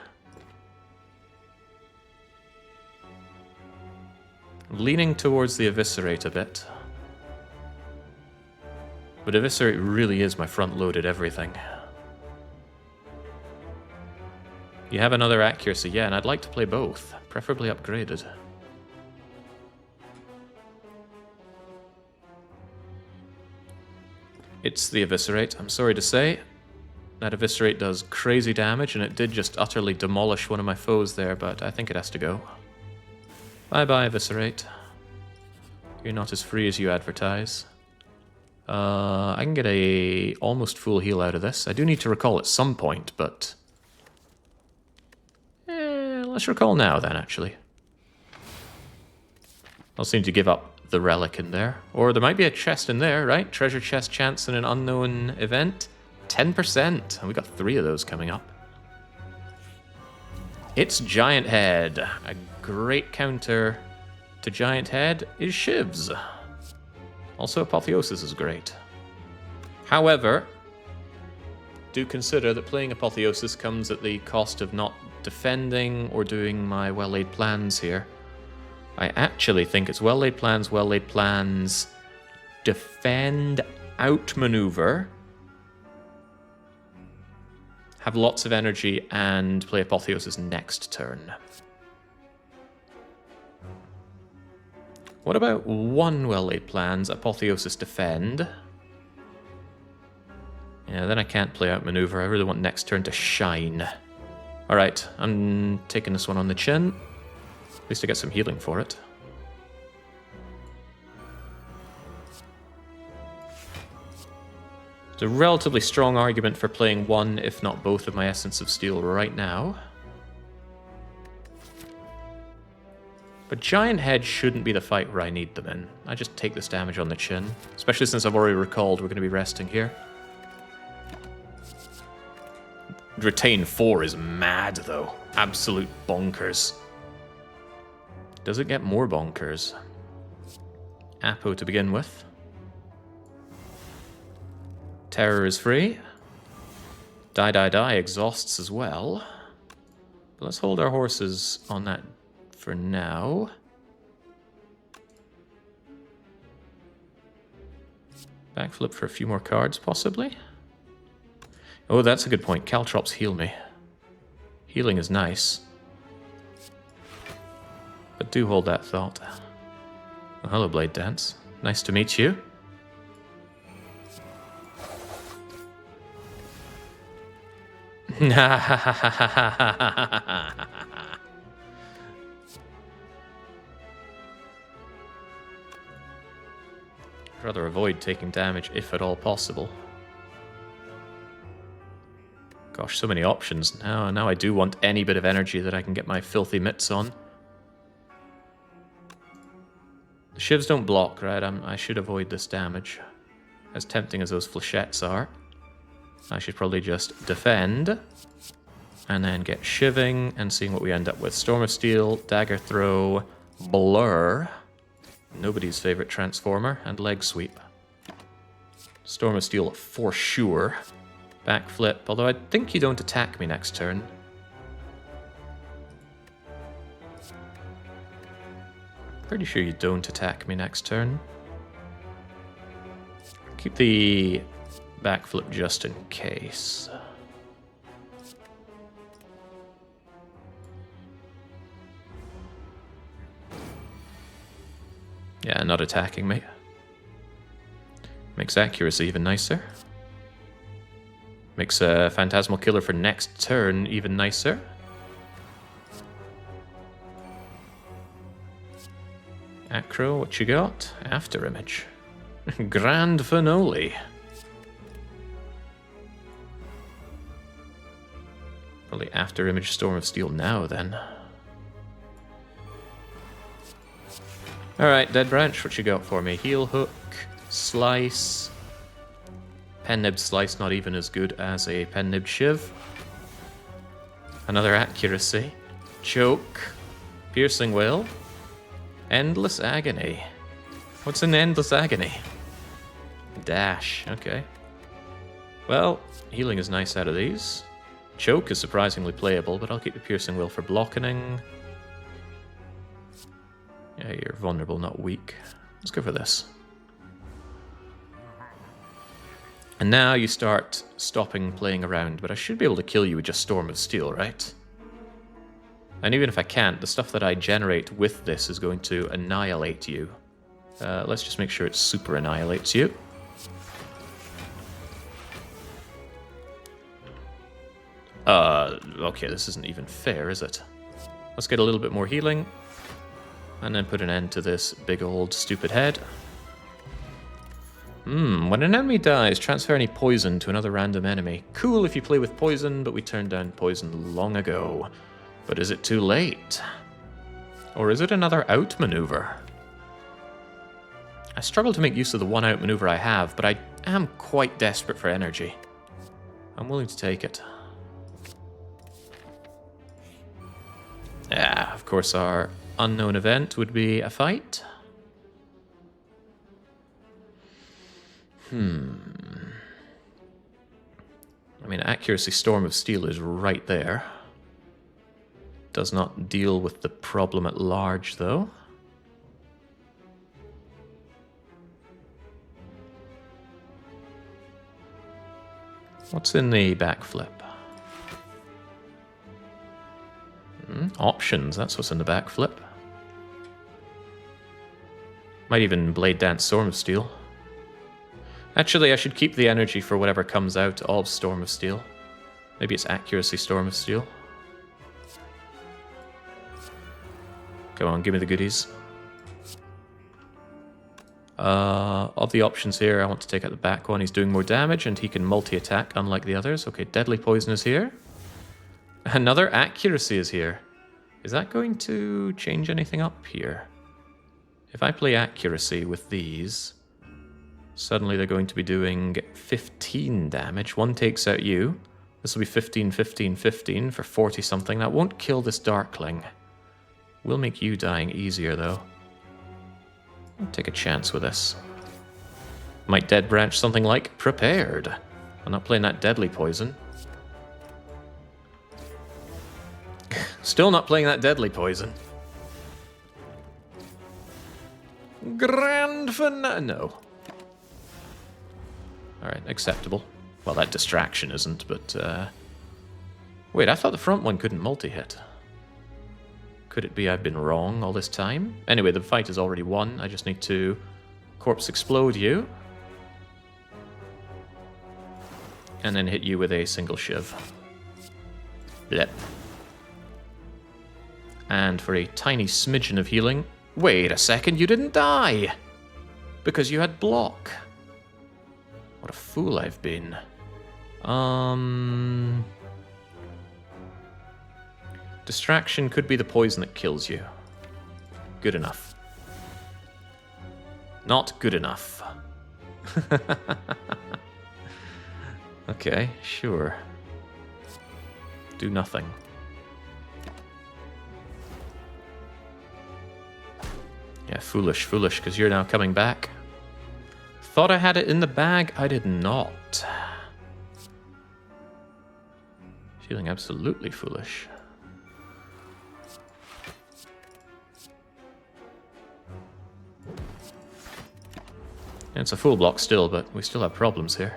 S1: Leaning towards the Eviscerate a bit. But Eviscerate really is my front-loaded everything. You have another accuracy, yeah, and I'd like to play both. Preferably upgraded. It's the Eviscerate, I'm sorry to say. That Eviscerate does crazy damage, and it did just utterly demolish one of my foes there, but I think it has to go. Bye-bye, Eviscerate. You're not as free as you advertise. I can get a almost full heal out of this. I do need to recall at some point, but... let's recall now, then, actually. I'll seem to give up the relic in there. Or there might be a chest in there, right? Treasure chest chance in an unknown event. 10%. And we got 3 of those coming up. It's Giant Head. A great counter to Giant Head is Shivs. Also, Apotheosis is great. However, do consider that playing Apotheosis comes at the cost of not defending or doing my well-laid plans here. I actually think it's well-laid plans, defend, outmaneuver, have lots of energy, and play Apotheosis next turn. What about 1 well-laid plans, Apotheosis defend? Yeah, then I can't play outmaneuver. I really want next turn to shine. Alright, I'm taking this one on the chin. At least I get some healing for it. It's a relatively strong argument for playing 1, if not both, of my Essence of Steel right now. But Giant Head shouldn't be the fight where I need them in. I just take this damage on the chin. Especially since I've already recalled we're going to be resting here. Retain 4 is mad, though. Absolute bonkers. Does it get more bonkers? Apo to begin with. Terror is free. Die exhausts as well. But let's hold our horses on that for now. Backflip for a few more cards, possibly. Oh, that's a good point. Caltrops heal me. Healing is nice. But do hold that thought. Oh, hello, Blade Dance. Nice to meet you. Rather avoid taking damage if at all possible. Gosh, so many options. Now I do want any bit of energy that I can get my filthy mitts on. The Shivs don't block, right? I should avoid this damage. As tempting as those flechettes are. I should probably just defend. And then get Shiving and seeing what we end up with. Storm of Steel, Dagger Throw, Blur. Nobody's favorite Transformer, and Leg Sweep. Storm of Steel for sure. Backflip, although I think you don't attack me next turn. Pretty sure you don't attack me next turn. Keep the backflip just in case. Yeah, not attacking me. Makes accuracy even nicer. Makes a Phantasmal Killer for next turn even nicer. Acro, what you got? After Image. Grand Finale. Probably After Image Storm of Steel now, then. Alright, Dead Branch, what you got for me? Heel Hook, Slice. Pen-Nibbed Slice not even as good as a Pen-Nibbed Shiv. Another Accuracy. Choke. Piercing Will. Endless Agony. What's an Endless Agony? Dash, okay. Well, healing is nice out of these. Choke is surprisingly playable, but I'll keep the Piercing Will for blocking. Yeah, you're vulnerable, not weak. Let's go for this. And now you start stopping playing around, but I should be able to kill you with just Storm of Steel, right? And even if I can't, the stuff that I generate with this is going to annihilate you. Let's just make sure it super annihilates you. Okay, this isn't even fair, is it? Let's get a little bit more healing. And then put an end to this big old stupid head. When an enemy dies, transfer any poison to another random enemy. Cool if you play with poison, but we turned down poison long ago. But is it too late? Or is it another outmaneuver? I struggle to make use of the one outmaneuver I have, but I am quite desperate for energy. I'm willing to take it. Yeah, of course our unknown event would be a fight. I mean, Accuracy Storm of Steel is right there. Does not deal with the problem at large, though. What's in the backflip? Options, that's what's in the backflip. Might even Blade Dance Storm of Steel. Actually, I should keep the energy for whatever comes out of Storm of Steel. Maybe it's Accuracy Storm of Steel. Come on, give me the goodies. Of the options here, I want to take out the back one. He's doing more damage and he can multi-attack, unlike the others. Okay, Deadly Poison is here. Another Accuracy is here. Is that going to change anything up here? If I play Accuracy with these, suddenly they're going to be doing 15 damage. One takes out you. This will be 15, 15, 15 for 40 something. That won't kill this Darkling. Will make you dying easier, though. I'll take a chance with this. Might Dead Branch something like Prepared. I'm not playing that Deadly Poison. Still not playing that Deadly Poison. Grand Finale. No. Alright, acceptable. Well, that distraction isn't, but... Wait, I thought the front one couldn't multi-hit. Could it be I've been wrong all this time? Anyway, the fight is already won. I just need to Corpse Explode you. And then hit you with a single Shiv. Blep. And for a tiny smidgen of healing... Wait a second, you didn't die! Because you had block. What a fool I've been. Distraction could be the poison that kills you. Good enough. Not good enough. Okay, sure. Do nothing. Yeah, foolish, foolish, because you're now coming back. Thought I had it in the bag, I did not. Feeling absolutely foolish. It's a full block still, but we still have problems here.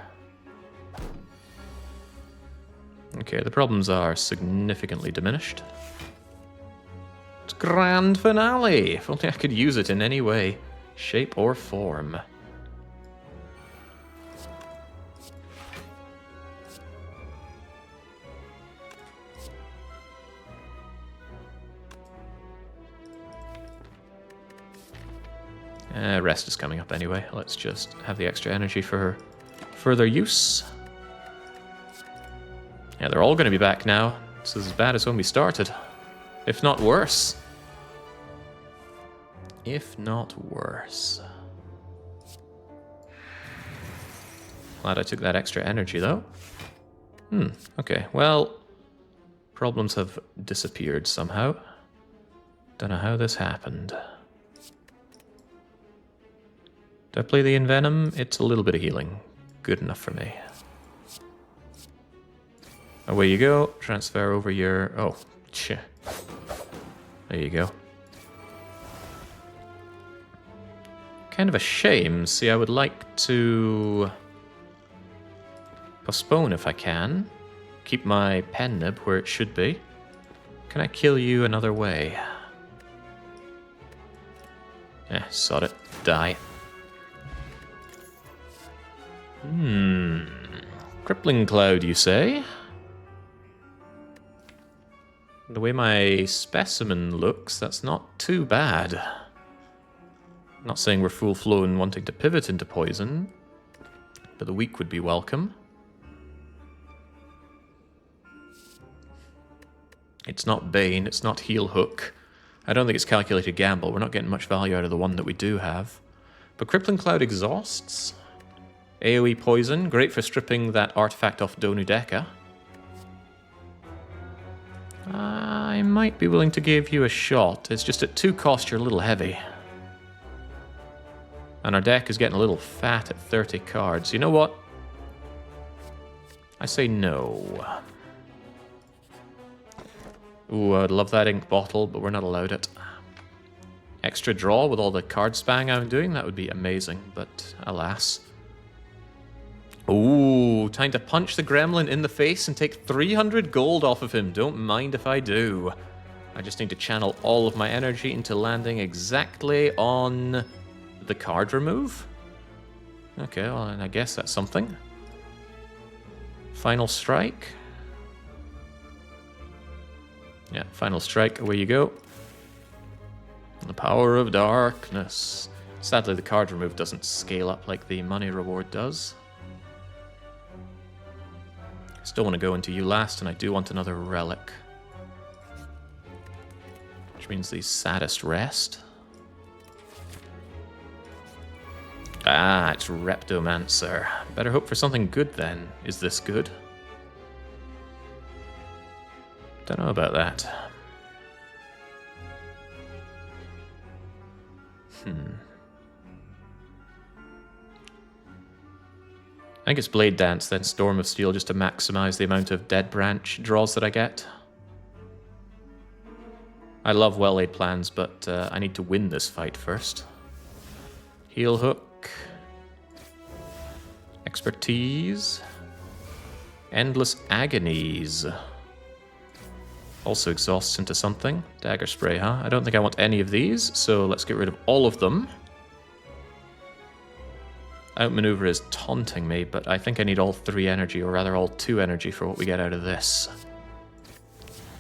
S1: Okay, the problems are significantly diminished. It's Grand Finale! If only I could use it in any way. shape, or form. Rest is coming up anyway. Let's just have the extra energy for further use. Yeah, they're all going to be back now. It's as bad as when we started. If not worse. If not worse. Glad I took that extra energy, though. Okay. Well, problems have disappeared somehow. Don't know how this happened. Do I play the Envenom? It's a little bit of healing. Good enough for me. Away you go. Transfer over your... Oh, there you go. Kind of a shame. See, I would like to postpone if I can. Keep my pen nib where it should be. Can I kill you another way? Sod it. Die. Crippling Cloud, you say? The way my specimen looks, that's not too bad. I'm not saying we're full-flown wanting to pivot into poison, but the weak would be welcome. It's not Bane, it's not Heal Hook. I don't think it's Calculated Gamble. We're not getting much value out of the one that we do have. But Crippling Cloud exhausts. AoE Poison, great for stripping that artifact off Donudeka. I might be willing to give you a shot. It's just at 2 cost, you're a little heavy. And our deck is getting a little fat at 30 cards. You know what? I say no. Ooh, I'd love that ink bottle, but we're not allowed it. Extra draw with all the card spang I'm doing, that would be amazing, but alas. Ooh, time to punch the gremlin in the face and take 300 gold off of him. Don't mind if I do. I just need to channel all of my energy into landing exactly on the card remove. Okay, well, and I guess that's something. Final strike. Yeah, final strike, away you go. The power of darkness. Sadly, the card remove doesn't scale up like the money reward does. Still want to go into you last, and I do want another relic. Which means the saddest rest. Ah, it's Reptomancer. Better hope for something good then. Is this good? Don't know about that. I think it's Blade Dance, then Storm of Steel, just to maximize the amount of Dead Branch draws that I get. I love well-laid plans, but I need to win this fight first. Heal Hook. Expertise. Endless Agonies. Also exhausts into something. Dagger Spray, huh? I don't think I want any of these, so let's get rid of all of them. Outmaneuver is taunting me, but I think I need all 3 energy, or rather all 2 energy for what we get out of this.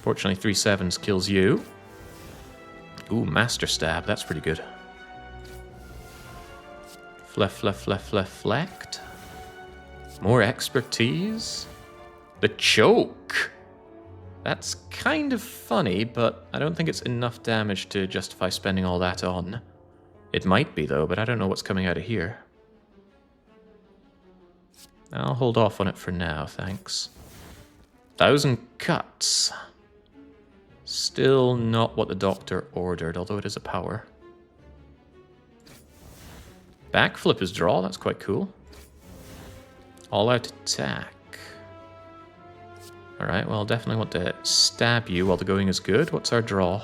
S1: Fortunately, 3 sevens kills you. Ooh, Master Stab, that's pretty good. Fleft. More expertise. The Choke! That's kind of funny, but I don't think it's enough damage to justify spending all that on. It might be, though, but I don't know what's coming out of here. I'll hold off on it for now, thanks. 1,000 cuts. Still not what the doctor ordered, although it is a power. Backflip is draw, that's quite cool. All-out attack. Alright, well, definitely want to stab you while the going is good. What's our draw?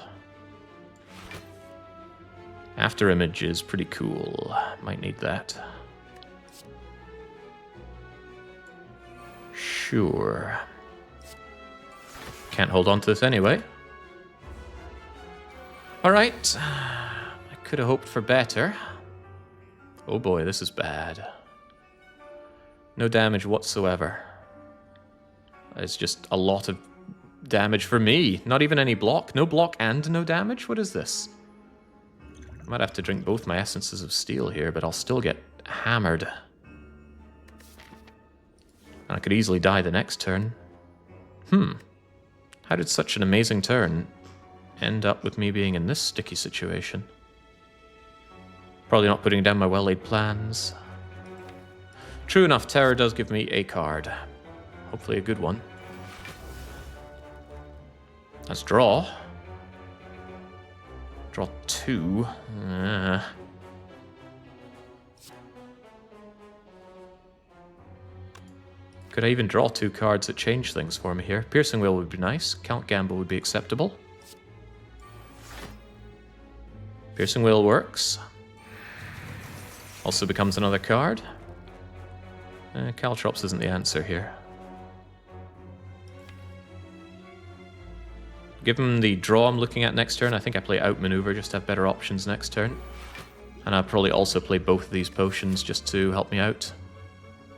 S1: After Image is pretty cool. Might need that. Sure. Can't hold on to this anyway. Alright. I could have hoped for better. Oh boy, this is bad. No damage whatsoever. It's just a lot of damage for me. Not even any block. No block and no damage? What is this? I might have to drink both my essences of steel here, but I'll still get hammered. And I could easily die the next turn. How did such an amazing turn end up with me being in this sticky situation? Probably not putting down my well-laid plans. True enough, Terror does give me a card. Hopefully a good one. Let's draw. Draw 2. Could I even draw 2 cards that change things for me here? Piercing Wheel would be nice. Count Gamble would be acceptable. Piercing Wheel works. Also becomes another card. Caltrops isn't the answer here. Given the draw I'm looking at next turn, I think I play Outmaneuver just to have better options next turn. And I'll probably also play both of these potions just to help me out.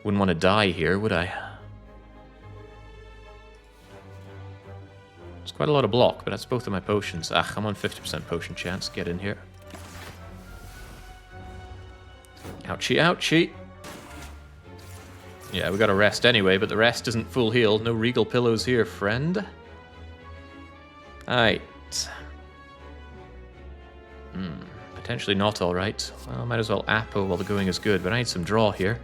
S1: Wouldn't want to die here, would I? It's quite a lot of block, but that's both of my potions. I'm on 50% potion chance. Get in here. Ouchie, ouchie. Yeah, we got a rest anyway, but the rest isn't full heal. No regal pillows here, friend. Alright. Potentially not alright. Well, might as well Apo while the going is good, but I need some draw here.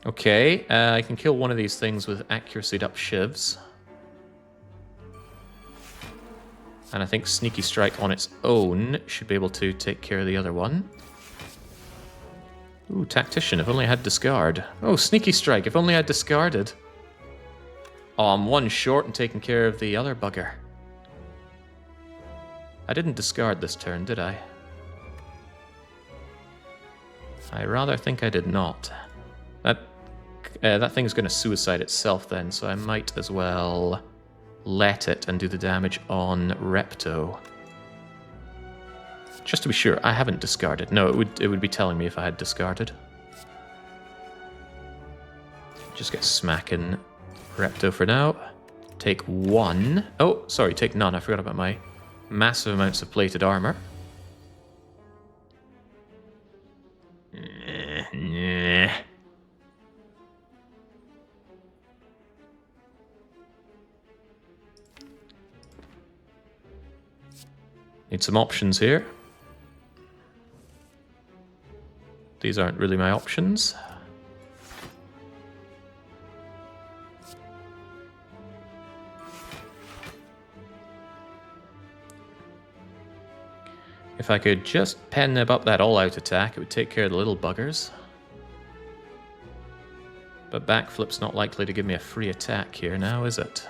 S1: Okay, I can kill one of these things with accuracy'd up shivs. And I think Sneaky Strike on its own should be able to take care of the other one. Ooh, Tactician, if only I had discard. Oh, Sneaky Strike, if only I had discarded. Oh, I'm one short and taking care of the other bugger. I didn't discard this turn, did I? I rather think I did not. That thing's going to suicide itself then, so I might as well let it and do the damage on Repto. Just to be sure, I haven't discarded. No, it would be telling me if I had discarded. Just get smacking Repto for now. Take 1. Oh, sorry, take none. I forgot about my massive amounts of plated armor. Need some options here. These aren't really my options. If I could just pen nib up that all-out attack, it would take care of the little buggers. But backflip's not likely to give me a free attack here now, is it?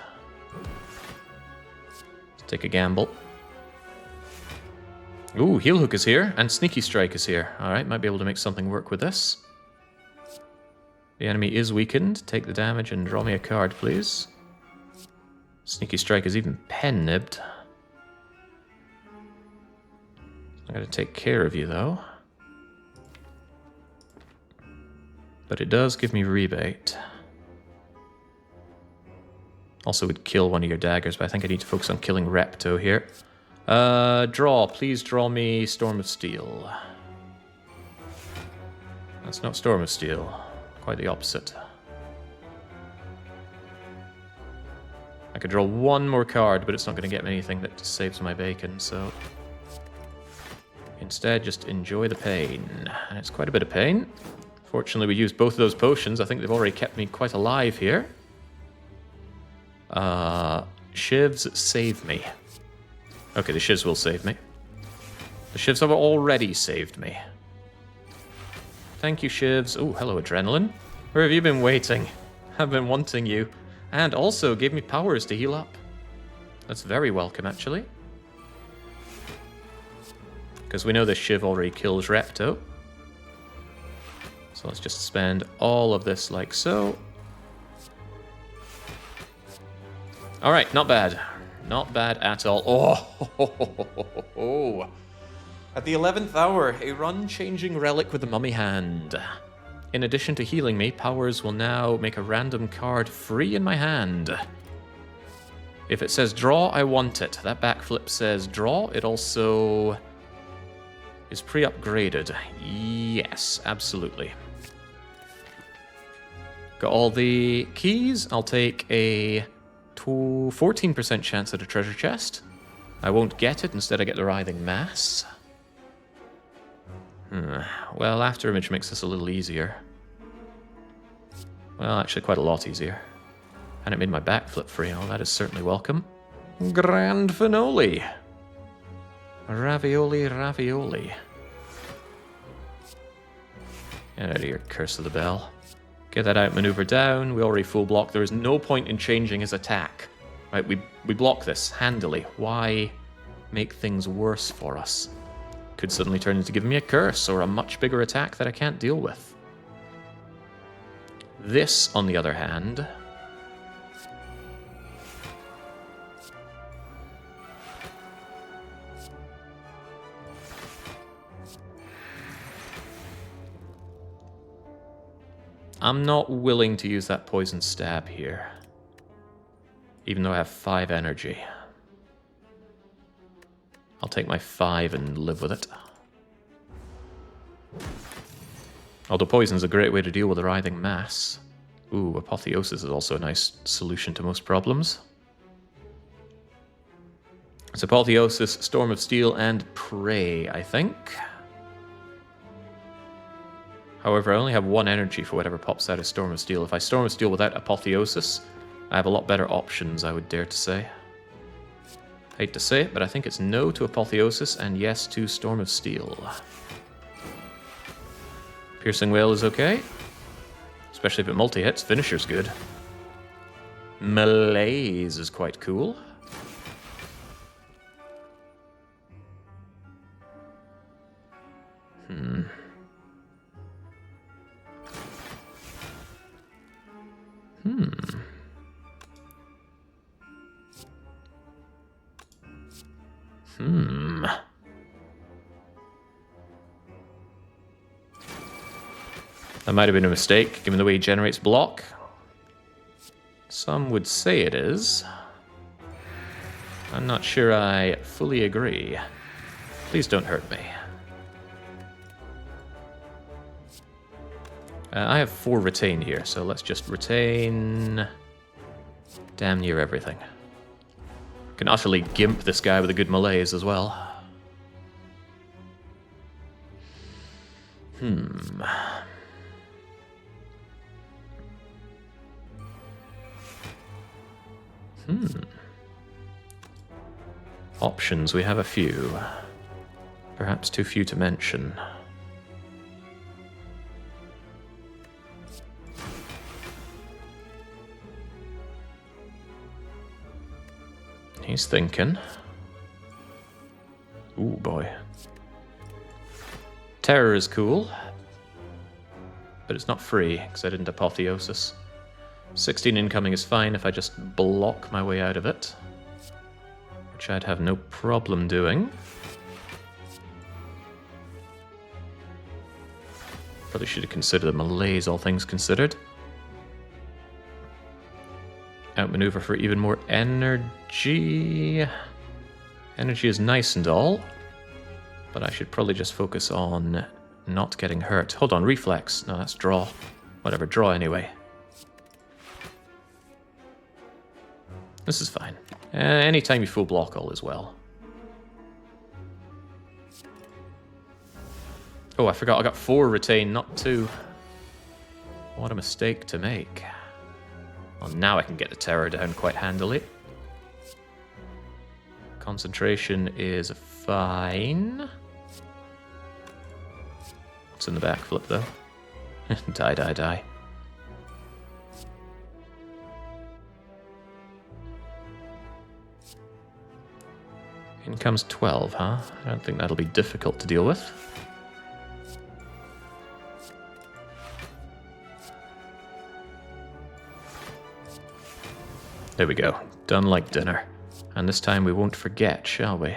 S1: Let's take a gamble. Ooh, Heel Hook is here, and Sneaky Strike is here. Alright, might be able to make something work with this. The enemy is weakened. Take the damage and draw me a card, please. Sneaky Strike is even pen-nibbed. I gotta take care of you, though. But it does give me rebate. Also would kill one of your daggers, but I think I need to focus on killing Repto here. Draw. Please draw me Storm of Steel. That's not Storm of Steel. Quite the opposite. I could draw one more card, but it's not going to get me anything that saves my bacon, so... Instead, just enjoy the pain. And it's quite a bit of pain. Fortunately, we used both of those potions. I think they've already kept me quite alive here. Shivs save me. Okay, the shivs will save me. The shivs have already saved me. Thank you, shivs. Oh, hello, Adrenaline. Where have you been waiting? I've been wanting you. And also gave me powers to heal up. That's very welcome, actually. Because we know this shiv already kills Repto. So let's just spend all of this like so. Alright, not bad. Not bad at all. Oh! At the 11th hour, a run-changing relic with the mummy hand. In addition to healing me, powers will now make a random card free in my hand. If it says draw, I want it. That backflip says draw. It also is pre-upgraded. Yes, absolutely. Got all the keys. I'll take a 14% chance at a treasure chest. I won't get it. Instead, I get the writhing mass. Well, after image makes this a little easier. Well, actually quite a lot easier. And it made my backflip free. Oh, that is certainly welcome. Grand finale. Ravioli, ravioli. Get out of here, Curse of the Bell. Get that out, maneuver down. We already full block. There is no point in changing his attack. Right, we block this handily. Why make things worse for us? Could suddenly turn into giving me a curse or a much bigger attack that I can't deal with. This, on the other hand... I'm not willing to use that poison stab here. Even though I have 5 energy. I'll take my 5 and live with it. Although poison's a great way to deal with a writhing mass. Ooh, Apotheosis is also a nice solution to most problems. It's Apotheosis, Storm of Steel, and Prey, I think. However, I only have 1 energy for whatever pops out of Storm of Steel. If I Storm of Steel without Apotheosis, I have a lot better options, I would dare to say. Hate to say it, but I think it's no to Apotheosis and yes to Storm of Steel. Piercing Wail is okay. Especially if it multi-hits. Finisher's good. Malaise is quite cool. That might have been a mistake, given the way he generates block. Some would say it is. I'm not sure I fully agree. Please don't hurt me. I have 4 retain here, so let's just retain damn near everything. Can utterly gimp this guy with a good malaise as well. Options, we have a few. Perhaps too few to mention. He's thinking. Ooh, boy. Terror is cool. But it's not free, because I didn't Apotheosis. 16 incoming is fine if I just block my way out of it. Which I'd have no problem doing. Probably should have considered the malaise, all things considered. Outmaneuver for even more energy. Energy is nice and all, but I should probably just focus on not getting hurt. Hold on, reflex. No, that's draw. Whatever, draw anyway. This is fine. Anytime you full block, all is well. Oh, I forgot I got 4 retain, not 2. What a mistake to make. Well, now I can get the terror down quite handily. Concentration is fine. What's in the backflip, though? Die, die, die. In comes 12, huh? I don't think that'll be difficult to deal with. There we go. Done like dinner. And this time we won't forget, shall we?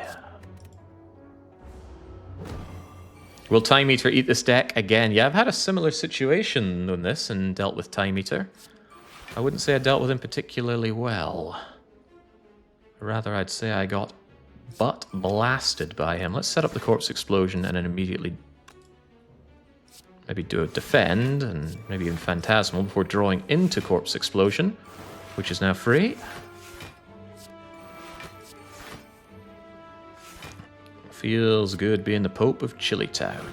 S1: Will Time Eater eat this deck again? Yeah, I've had a similar situation on this and dealt with Time Eater. I wouldn't say I dealt with him particularly well. Rather, I'd say I got butt blasted by him. Let's set up the Corpse Explosion and then immediately maybe do a defend and maybe even Phantasmal before drawing into Corpse Explosion, which is now free. Feels good being the Pope of Chili Town.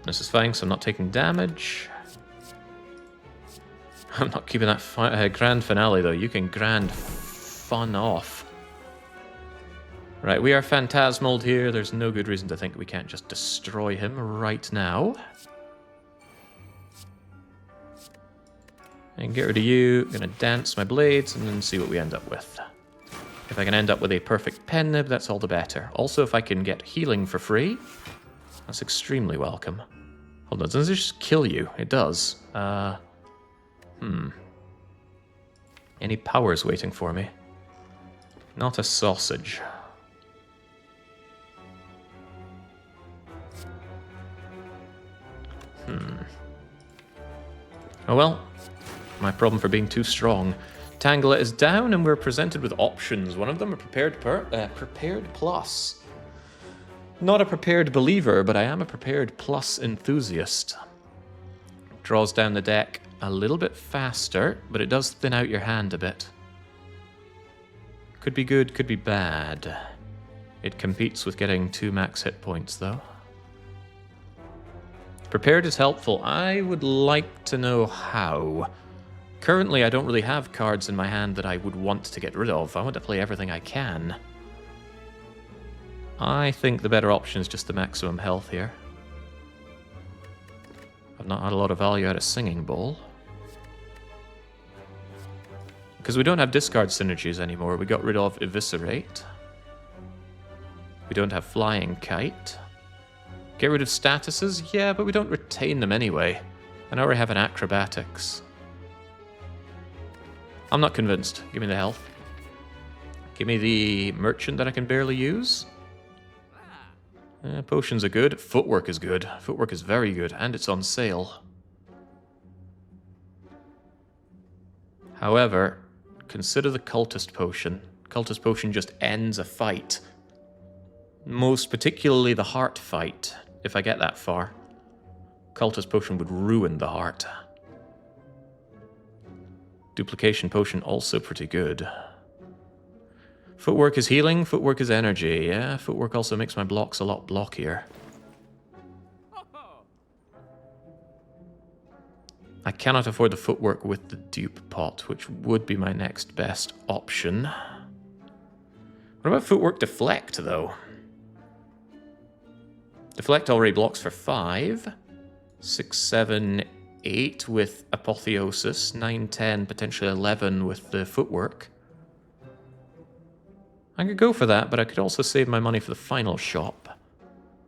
S1: This is fine, so I'm not taking damage. I'm not keeping that grand finale, though. You can grand fun off. Right, we are Phantasmaled here. There's no good reason to think we can't just destroy him right now. And get rid of you. I'm going to dance my blades and then see what we end up with. If I can end up with a perfect pen nib, that's all the better. Also, if I can get healing for free, that's extremely welcome. Hold on, does it just kill you? It does. Any powers waiting for me? Not a sausage. Oh well. My problem for being too strong. Tangela is down, and we're presented with options. One of them a prepared plus. Not a prepared believer, but I am a prepared plus enthusiast. Draws down the deck a little bit faster, but it does thin out your hand a bit. Could be good, could be bad. It competes with getting 2 max hit points, though. Prepared is helpful. I would like to know how. Currently, I don't really have cards in my hand that I would want to get rid of. I want to play everything I can. I think the better option is just the maximum health here. I've not had a lot of value out of Singing Bowl. Because we don't have discard synergies anymore. We got rid of Eviscerate. We don't have Flying Kite. Get rid of statuses? Yeah, but we don't retain them anyway. And I already have an Acrobatics. I'm not convinced. Give me the health. Give me the merchant that I can barely use. Potions are good. Footwork is good. Footwork is very good, and it's on sale. However, consider the Cultist Potion. Cultist Potion just ends a fight. Most particularly the heart fight, if I get that far. Cultist Potion would ruin the heart. Duplication Potion also pretty good. Footwork is healing, footwork is energy. Yeah, footwork also makes my blocks a lot blockier. I cannot afford the footwork with the dupe pot, which would be my next best option. What about footwork deflect, though? Deflect already blocks for 5. 6, 7, 8 with Apotheosis. 9, 10, potentially 11 with the footwork. I could go for that, but I could also save my money for the final shop.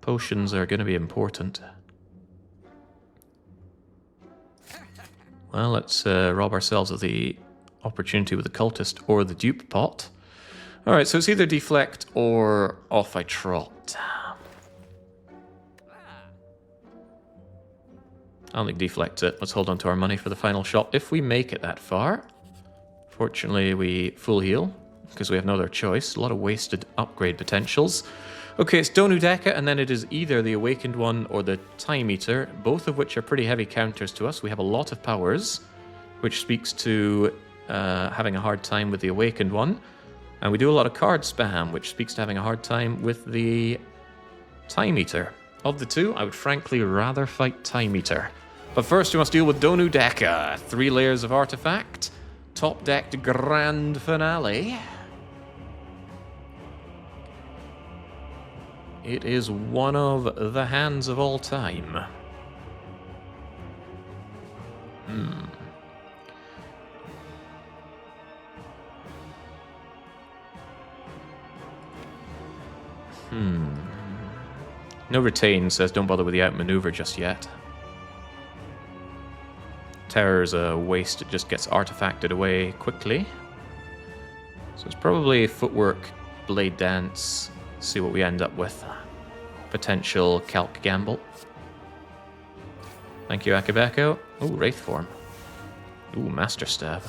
S1: Potions are going to be important. Well, let's rob ourselves of the opportunity with the cultist or the dupe pot. Alright, so it's either deflect or off I trot. I don't think deflect's it. Let's hold on to our money for the final shop if we make it that far. Fortunately, we full heal, because we have no other choice. A lot of wasted upgrade potentials. Okay, it's Donu Deka, and then it is either the Awakened one or the Time Eater, both of which are pretty heavy counters to us. We have a lot of powers, which speaks to having a hard time with the Awakened one. And we do a lot of card spam, which speaks to having a hard time with the Time Eater. Of the two, I would frankly rather fight Time Eater. But first, we must deal with Donu Deka. 3 layers of artifact. Top decked grand finale. It is one of the hands of all time. No retain says don't bother with the outmaneuver just yet. Terror's a waste, it just gets artifacted away quickly. So it's probably footwork, blade dance, see what we end up with. Potential calc gamble. Thank you, Akabeko. Ooh, Wraith form. Ooh, Master Stab.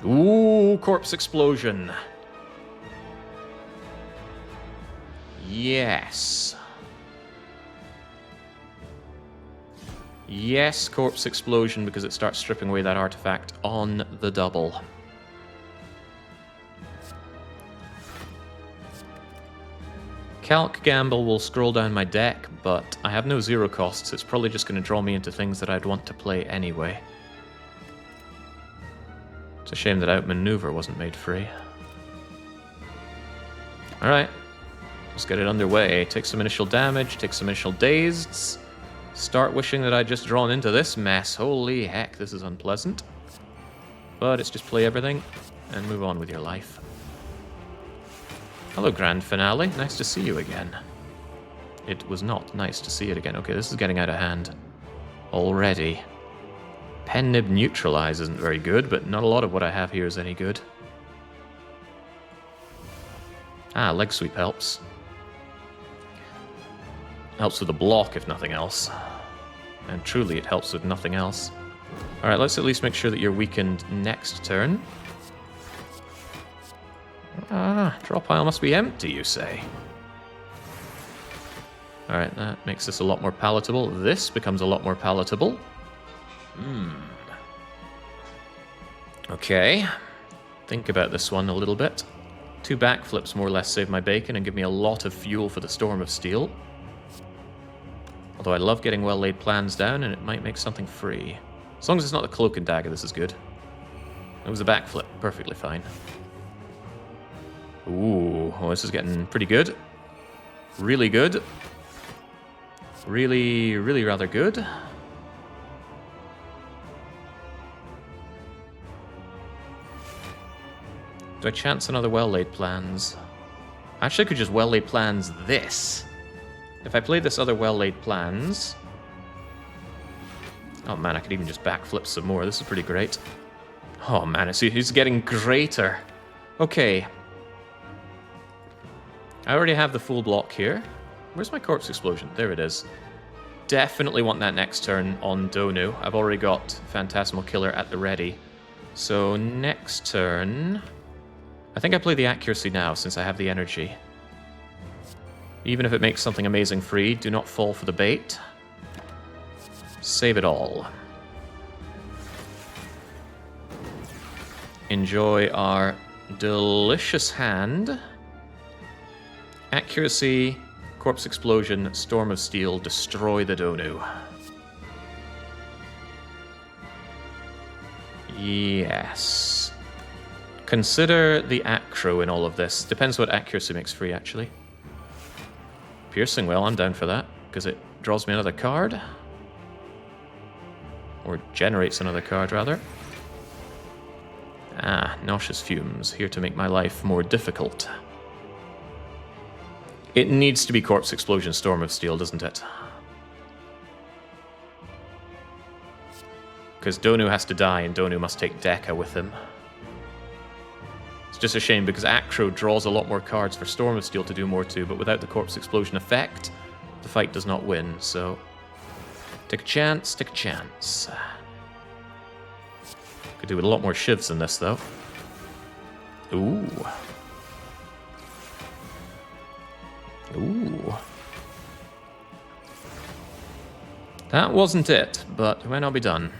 S1: Ooh, Corpse Explosion. Yes. Yes, Corpse Explosion, because it starts stripping away that artifact on the double. Calc Gamble will scroll down my deck, but I have no zero costs. It's probably just going to draw me into things that I'd want to play anyway. It's a shame that Outmaneuver wasn't made free. Alright, let's get it underway. Take some initial damage, take some initial dazed. Start wishing that I'd just drawn into this mess. Holy heck, this is unpleasant. But it's just play everything and move on with your life. Hello, Grand Finale. Nice to see you again. It was not nice to see it again. Okay, this is getting out of hand already. Pen Nib Neutralize isn't very good, but not a lot of what I have here is any good. Ah, Leg Sweep helps. Helps with the block, if nothing else. And truly, it helps with nothing else. Alright, let's at least make sure that you're weakened next turn. Ah, draw pile must be empty, you say. Alright, that makes this a lot more palatable. This becomes a lot more palatable. Okay. Think about this one a little bit. 2 backflips more or less save my bacon and give me a lot of fuel for the Storm of Steel. Although I love getting well-laid plans down, and it might make something free. As long as it's not the Cloak and Dagger, this is good. It was a backflip. Perfectly fine. Ooh, oh, this is getting pretty good. Really good. Really, really rather good. Do I chance another well-laid plans? Actually, I could just well-laid plans this. If I play this other well-laid plans... Oh man, I could even just backflip some more. This is pretty great. Oh man, it's getting greater. Okay. I already have the full block here. Where's my Corpse Explosion? There it is. Definitely want that next turn on Donu. I've already got Phantasmal Killer at the ready. So next turn... I think I play the accuracy now, since I have the energy. Even if it makes something amazing free, do not fall for the bait. Save it all. Enjoy our delicious hand. Accuracy, Corpse Explosion, Storm of Steel, destroy the Donu. Yes. Consider the Acro in all of this. Depends what accuracy makes free, actually. Piercing Well, I'm down for that, because it draws me another card. Or generates another card, rather. Ah, Nauseous Fumes, here to make my life more difficult. It needs to be Corpse Explosion, Storm of Steel, doesn't it? Because Donu has to die, and Donu must take Dekka with him. It's just a shame, because Acro draws a lot more cards for Storm of Steel to do more to, but without the Corpse Explosion effect, the fight does not win, so... Take a chance, take a chance. Could do with a lot more shivs than this, though. Ooh. Ooh. That wasn't it, but it might not be done.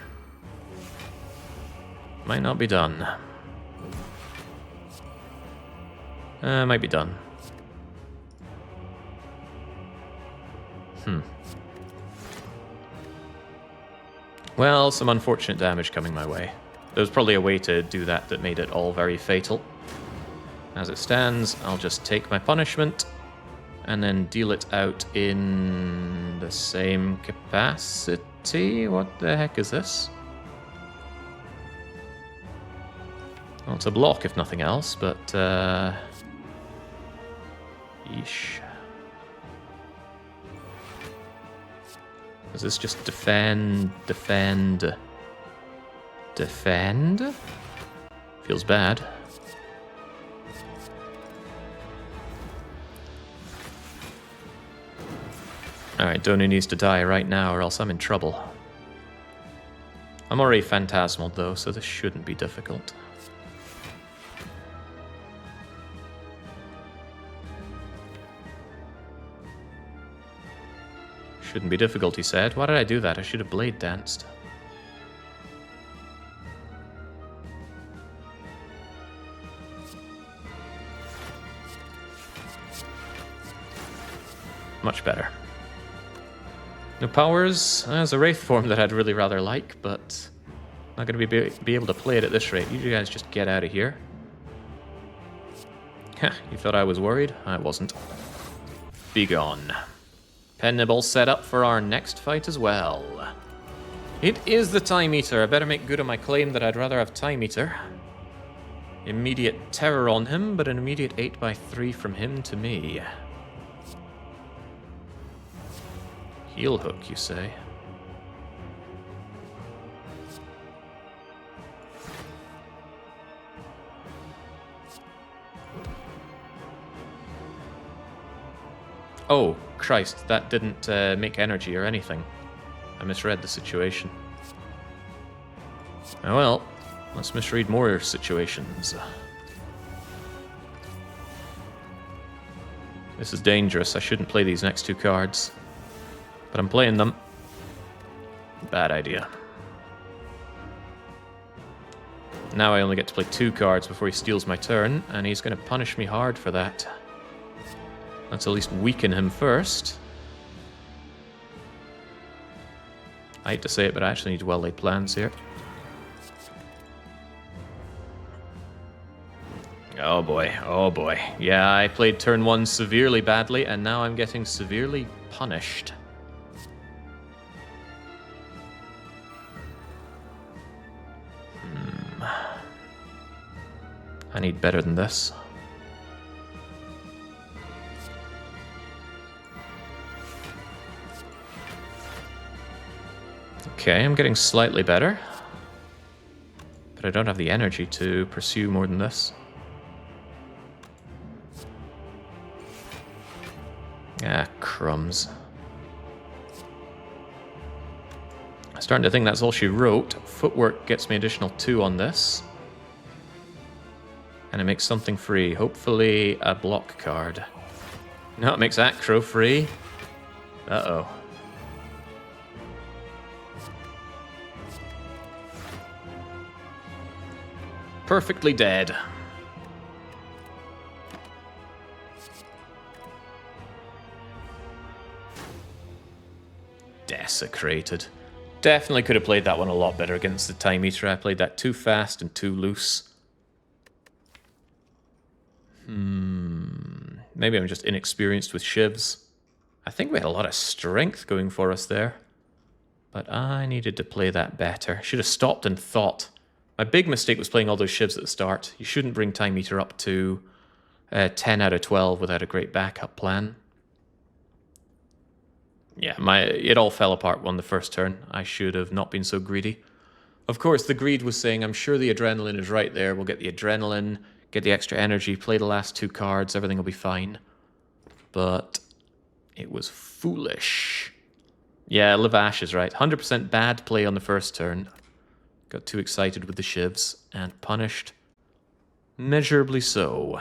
S1: Might not be done. Might be done. Well, some unfortunate damage coming my way. There was probably a way to do that that made it all very fatal. As it stands, I'll just take my punishment and then deal it out in the same capacity. What the heck is this? Well, it's a block if nothing else, but yeesh. Is this just defend, defend, defend? Feels bad. Alright, Donu needs to die right now or else I'm in trouble. I'm already phantasmal though, so this shouldn't be difficult. Shouldn't be difficult, he said. Why did I do that? I should have blade danced. Much better. No powers. There's a Wraith form that I'd really rather like, but not going to be able to play it at this rate. You guys just get out of here. Heh, you thought I was worried? I wasn't. Be gone. Pen nibble set up for our next fight as well. It is the Time Eater. I better make good on my claim that I'd rather have Time Eater. Immediate terror on him, but an immediate 8x3 from him to me. Heel hook, you say? Oh, Christ, that didn't make energy or anything. I misread the situation. Oh well, let's misread more situations. This is dangerous. I shouldn't play these next two cards. But I'm playing them. Bad idea. Now I only get to play two cards before he steals my turn, and he's going to punish me hard for that. Let's at least weaken him first. I hate to say it, but I actually need well-laid plans here. Oh boy, oh boy. Yeah, I played turn one severely badly, and now I'm getting severely punished. I need better than this. Okay, I'm getting slightly better. But I don't have the energy to pursue more than this. Ah, crumbs. I'm starting to think that's all she wrote. Footwork gets me additional 2 on this. And it makes something free. Hopefully a block card. No, it makes Acro free. Uh-oh. Perfectly dead. Desecrated. Definitely could have played that one a lot better against the Time Eater. I played that too fast and too loose. Maybe I'm just inexperienced with shivs. I think we had a lot of strength going for us there. But I needed to play that better. Should have stopped and thought. My big mistake was playing all those shivs at the start. You shouldn't bring Time Eater up to 10 out of 12 without a great backup plan. Yeah, it all fell apart on the first turn. I should have not been so greedy. Of course, the greed was saying, I'm sure the adrenaline is right there. We'll get the adrenaline, get the extra energy, play the last 2 cards, everything will be fine. But it was foolish. Yeah, Lavash is right. 100% bad play on the first turn. Got too excited with the shivs and punished measurably so.